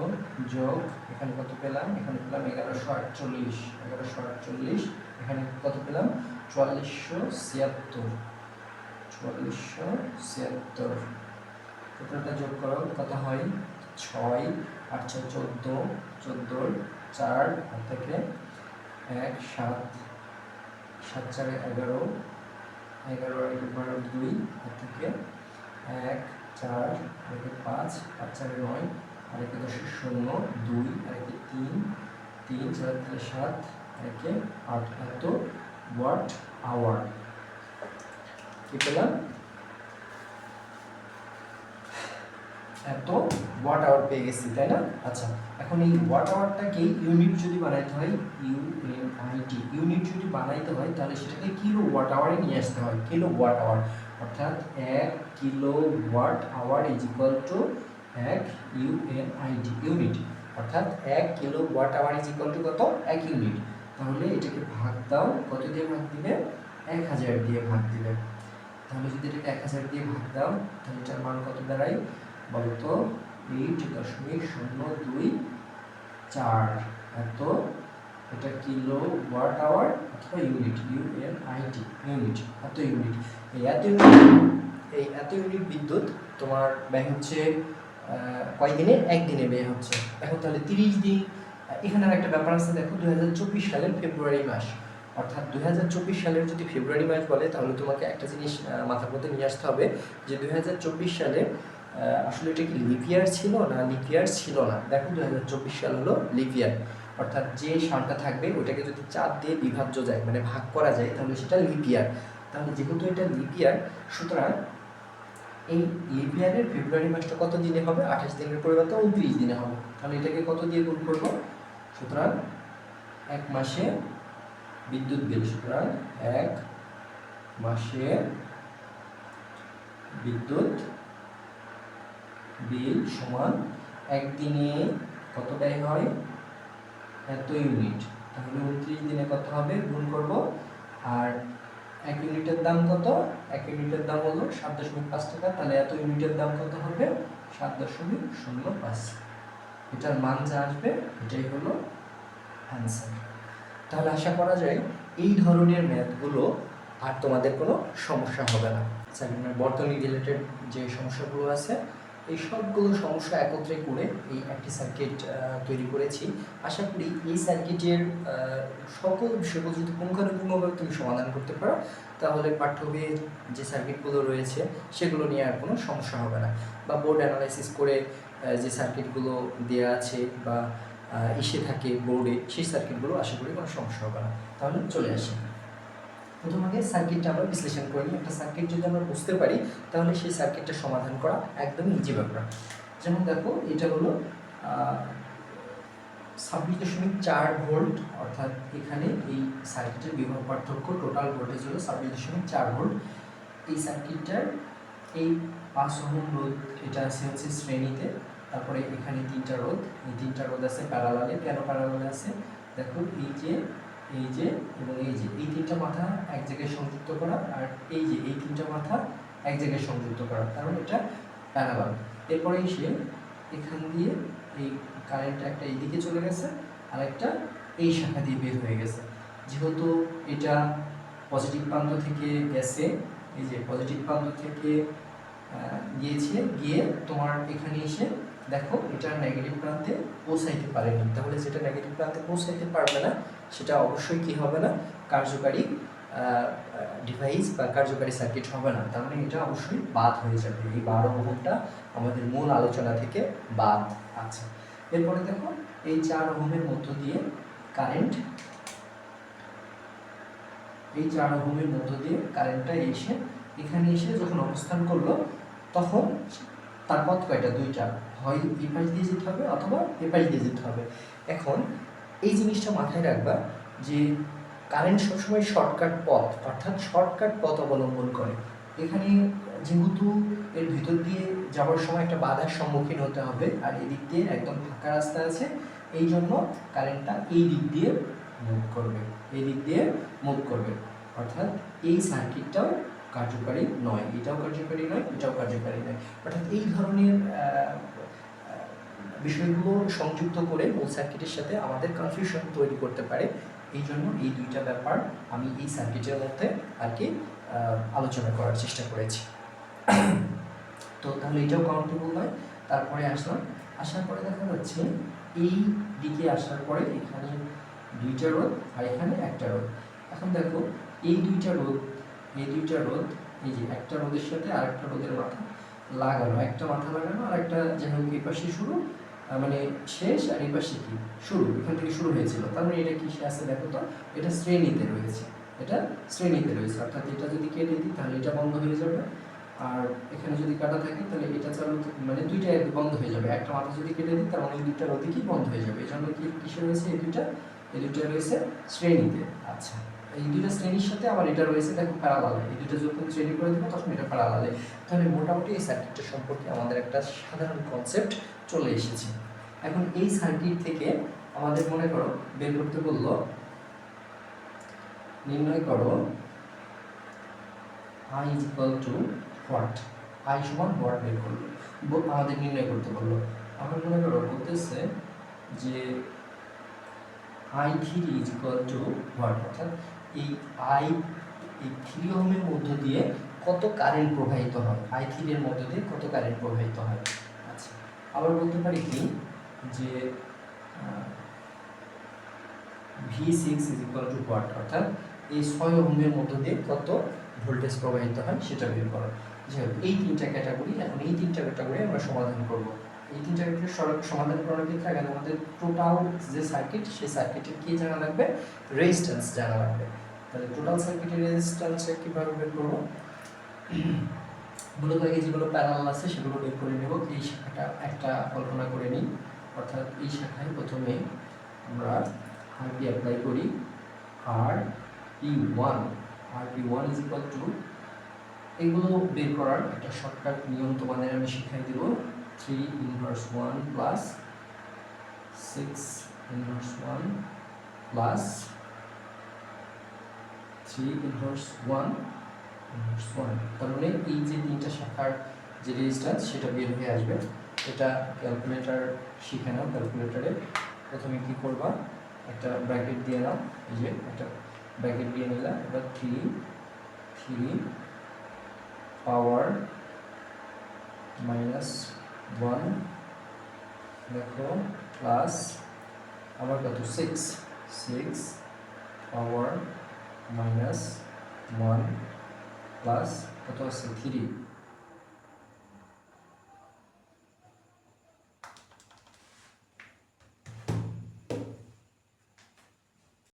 যোগ এখানে কত পেলাম? এখানে পেলাম 1148, 1148, এখানে কত পেলাম? 4476, 4476। টোটালটা যোগ করো, কত হয়? 6 আর 6 14, 14 4 আর থেকে 1 7, 7 4 11, 11 আর 12 2 আর থেকে 1 4 আর 5, 5 4 9 আর 10 0 2 আর 3 3 4 7 আর 8, এত ওয়াট আওয়ার। কি পেলাম? এত ওয়াট আওয়ার পেয়ে গেছি, তাই না? আচ্ছা, এখন এই ওয়াট আওয়ারটাকে ইউনিট যদি বানাইতে হয়, ইউএনআইটি ইউনিট যদি বানাইতে হয় তাহলে সেটাকে কিলো ওয়াট আওয়ারে নিয়ে আসতে হয়। কিলো ওয়াট আওয়ার, অর্থাৎ 1 kilo watt hour is equal to 1 U N I T unit, অর্থাৎ 1 kilo watt hour is equal to কত? 1 ইউনিট। তাহলে এটাকে ভাগ দাও, কত দিয়ে ভাগ দিবে? 1000 দিয়ে ভাগ দিবে। তাহলে যদি এটাকে 1000 দিয়ে ভাগ দাও তাহলে এটার মান কত দাঁড়ায় বলতো? 8.024 এত, এটা কিলো ওয়াট আওয়ার অথবা ইউনিট, ইউএনআইটি, ইউনিট, এত ইউনিট। এই এত ইউনিট বিদ্যুৎ তোমার ব্যয় হচ্ছে কয়দিনে? একদিনে ব্যয় হচ্ছে। এখন তাহলে 30 দিন, এখানে আর একটা ব্যাপার আছে দেখো, 2024 সালের ফেব্রুয়ারি মাস, অর্থাৎ 2024 সালের যদি ফেব্রুয়ারি মাস বলে তাহলে তোমাকে একটা জিনিস মাথার মধ্যে নিয়ে আসতে হবে যে 2024 সালে আসলে এটা কি লিপ ইয়ার ছিল না লিপ ইয়ার ছিল না। দেখো 2024 সাল হলো লিপ ইয়ার, অর্থাৎ যে সালটা থাকবে ওইটাকে যদি 4 দিয়ে বিভাজ্য যায় মানে ভাগ করা যায় তাহলে সেটা লিপ ইয়ার। তাহলে যেহেতু এটা লিপ ইয়ার, সুতরাং এই লিপ ইয়ারের ফেব্রুয়ারি মাসটা কত দিনে হবে? 28 দিনের পরিবর্তে 29 দিনে হবে। তাহলে এটাকে কত দিয়ে গুণ করবো? সুতরাং এক মাসে বিদ্যুৎ বিল, সুতরাং এক মাসে বিদ্যুৎ বিল সমান একদিনে কত ব্যয় হয়? এত ইউনিট। তাহলে 29 দিনে কত হবে? গুণ করব। আর 1 ইউনিটের দাম কত? 1 ইউনিটের দাম হলো 7.5 টাকা। তাহলে এত ইউনিটের দাম কত হবে? 7.05। এটার মান যা আসবে এটাই হলো অ্যান্সার। তাহলে আশা করা যায় এই ধরনের ম্যাথগুলো আর তোমাদের কোনো সমস্যা হবে না। বর্তনী রিলেটেড যে সমস্যাগুলো আছে এই সবগুলো সমস্যা একত্রে করে এই একটি সার্কিট তৈরি করেছি। আশা করি এই সার্কিটের সকল বিষয়গুলো যদি পুঙ্খানুপুঙ্খভাবে তুমি সমাধান করতে পারো তাহলে পাঠ্য বইয়ের যে সার্কিটগুলো রয়েছে সেগুলো নিয়ে আর কোনো সমস্যা হবে না। বা বোর্ড অ্যানালাইসিস করে যে সার্কিটগুলো দেওয়া আছে বা এসে থাকে বোর্ডে, সেই সার্কিটগুলো আশা করি কোনো সমস্যা হবে না। তাহলে চলে আসি, প্রথম আগে সার্কিটটা আমরা বিশ্লেষণ করে নিই। একটা সার্কিট যদি আমরা বুঝতে পারি তাহলে সেই সার্কিটটা সমাধান করা একদমই ইজি ব্যাপার। যেমন দেখো এটা হলো 26.4 ভোল্ট, অর্থাৎ এখানে এই সার্কিটের বিভব পার্থক্য টোটাল ভোল্টেজ হলো 26.4 ভোল্ট। এই সার্কিটটার এই 5 ওহম রোধ এটা আছে হচ্ছে শ্রেণীতে, তারপরে এখানে 3টা রোধ, এই 3টা রোধ আছে প্যারালালে। কেন প্যারালালে আছে? দেখো এই যে এবং এই যে এই 3টা মাথা এক জায়গায় সংযুক্ত করা, আর এই যে এই 3টা মাথা এক জায়গায় সংযুক্ত করা, কারণ এটা প্যারালাল। এরপরে এসে এখান দিয়ে এই কারেন্টটা একটা এইদিকে চলে গেছে আর একটা এই শাখা দিয়ে বের হয়ে গেছে। যেহেতু এটা পজিটিভ প্রান্ত থেকে গেছে, এই যে পজিটিভ প্রান্ত থেকে গিয়েছে, গিয়ে তোমার এখানে এসে দেখো এটা নেগেটিভ প্রান্তে পৌঁছাইতে পারেনি। তাহলে যেটা নেগেটিভ প্রান্তে পৌঁছাইতে পারবে না সেটা অবশ্যই কি হবে না? কার্যকারী ডিভাইস বা কার্যকারী সার্কিট হবে না। তার মানে এটা অবশ্যই বাদ হয়ে যাবে। এই 12 ওহমটা আমাদের মূল আলোচনা থেকে বাদ আছে। এরপরে দেখো এই 4 ওহমের মধ্য দিয়ে কারেন্ট, এই 4 ওহমের মধ্য দিয়ে কারেন্টটা এসে এখানে এসে যখন অবস্থান করলো তখন তার পথ কয়টা? 2টা, হয় এই পাশ দিয়ে যেতে হবে অথবা এই পাশ দিয়ে যেতে হবে। এখন এই জিনিসটা মাথায় রাখবা যে কারেন্ট সবসময় শর্টকাট পথ, অর্থাৎ শর্টকাট পথ অবলম্বন করে। এখানে যেহেতু এর ভিতর দিয়ে যাওয়ার সময় একটা বাধার সম্মুখীন হতে হবে আর এদিক দিয়ে একদম ফাঁকা রাস্তা আছে, এই জন্য কারেন্টটা এই দিক দিয়ে মুভ করবে, এই দিক দিয়ে মুভ করবে। অর্থাৎ এই সার্কিটটাও কার্যকারী নয়, এটাও কার্যকারী নয়, এটাও কার্যকারী নয়। অর্থাৎ এই ধরনের বিষয়গুলো সংযুক্ত করে মূল সার্কিটের সাথে আমাদের কনফিউশন তৈরি করতে পারে। এই জন্য এই 2টা ব্যাপার আমি এই সার্কিটের মধ্যে আর কি আলোচনা করার চেষ্টা করেছি। তো তাহলে এটাও কাউন্টেবল নয়। তারপরে আসলাম, আসার পরে দেখা যাচ্ছে এই দিকে আসার পরে এখানে 2টা রোধ আর এখানে একটা রোধ। এখন দেখো এই 2টা রোধ, এই 2টা রোধ, এই যে একটা রোধের সাথে আরেকটা রোধের মাথা লাগানো, একটা মাথা লাগানো আর একটা যেন এই পাশে শুরু মানে শেষ আর এই পাশে কি শুরু, এখান থেকে শুরু হয়েছিল। তার মানে এটা কিসে আছে দেখো তো? এটা শ্রেণীতে রয়েছে, এটা শ্রেণীতে রয়েছে। অর্থাৎ এটা যদি কেটে দিই তাহলে এটা বন্ধ হয়ে যাবে, আর এখানে যদি কাটা থাকে তাহলে এটা চালু, মানে 2টা বন্ধ হয়ে যাবে। একটা মাথা যদি কেটে দিই তার মানে 2টা রোধই কি বন্ধ হয়ে যাবে। এই জন্য কি কিসে রয়েছে? এই 2টা রয়েছে শ্রেণীতে। আচ্ছা, এই 2টা শ্রেণীর সাথে আবার এটা রয়েছে দেখো প্যারালালে। এই 2টা যখন শ্রেণী করে দেবো তখন এটা প্যারালালে। তাহলে মোটামুটি এই সার্কিটটা সম্পর্কে আমাদের একটা সাধারণ কনসেপ্ট চলে এসেছে। এখন এই সার্কিট থেকে আমাদের মনে করো বের করতে বললো নির্ণয় করো i is equal to what, i সমান what বের করলো, আমাদের নির্ণয় করতে বললো। আমরা মনে করো বলতেছে যে i3 is equal to what, অর্থাৎ এই i এই 3 ওহমের মধ্য দিয়ে কত কারেন্ট প্রবাহিত হয়, i3 এর মধ্য দিয়ে কত কারেন্ট প্রবাহিত হয়। আচ্ছা, আবার বলতে পারি কি যে v6 is equal to what, অর্থাৎ এই 6 ওহমের মধ্য দিয়ে কত ভোল্টেজ প্রবাহিত হয় সেটা বের করো। যাই হোক, এই তিনটা ক্যাটাগরি, এখন এই তিনটা ক্যাটাগরি আমরা সমাধান করব। এই তিনটা ক্যাটাগরি সমাধান করার ক্ষেত্রে আগে আমাদের টোটাল যে সার্কিট, সেই সার্কিটের কি জানা লাগবে, রেজিস্ট্যান্স জানা লাগবে। তাহলে টোটাল সার্কিটের রেজিস্ট্যান্স কিভাবে বের করব, মূলত আগে যেগুলো প্যারালাল আছে সেগুলো বের করে নেব। এই শাখাটা একটা কল্পনা করে নিই, অর্থাৎ এই শাখায় প্রথমে আমরা আরপি অ্যাপ্লাই করি, RP1 is equal to, এগুলো বের করার একটা শর্টকাট নিয়ম তোমাদের আমি শিখাই দেব। 3 inverse 1 plus 6 inverse 1 plus 3 inverse 1 inverse 1, তার মানে এই যে তিনটা শাখার যে রেজিস্ট্যান্স সেটা বের হয়ে আসবে। এটা ক্যালকুলেটর শিখে নাও। ক্যালকুলেটরে প্রথমে কি করবা, একটা ব্র্যাকেট দিয়ে নাও, এই যে একটা ব্র্যাকেট দিয়ে নিলাম। এবার 3 পাওয়ার -1 দেখো প্লাস আবার কত 6 পাওয়ার -1 প্লাস কত আছে 3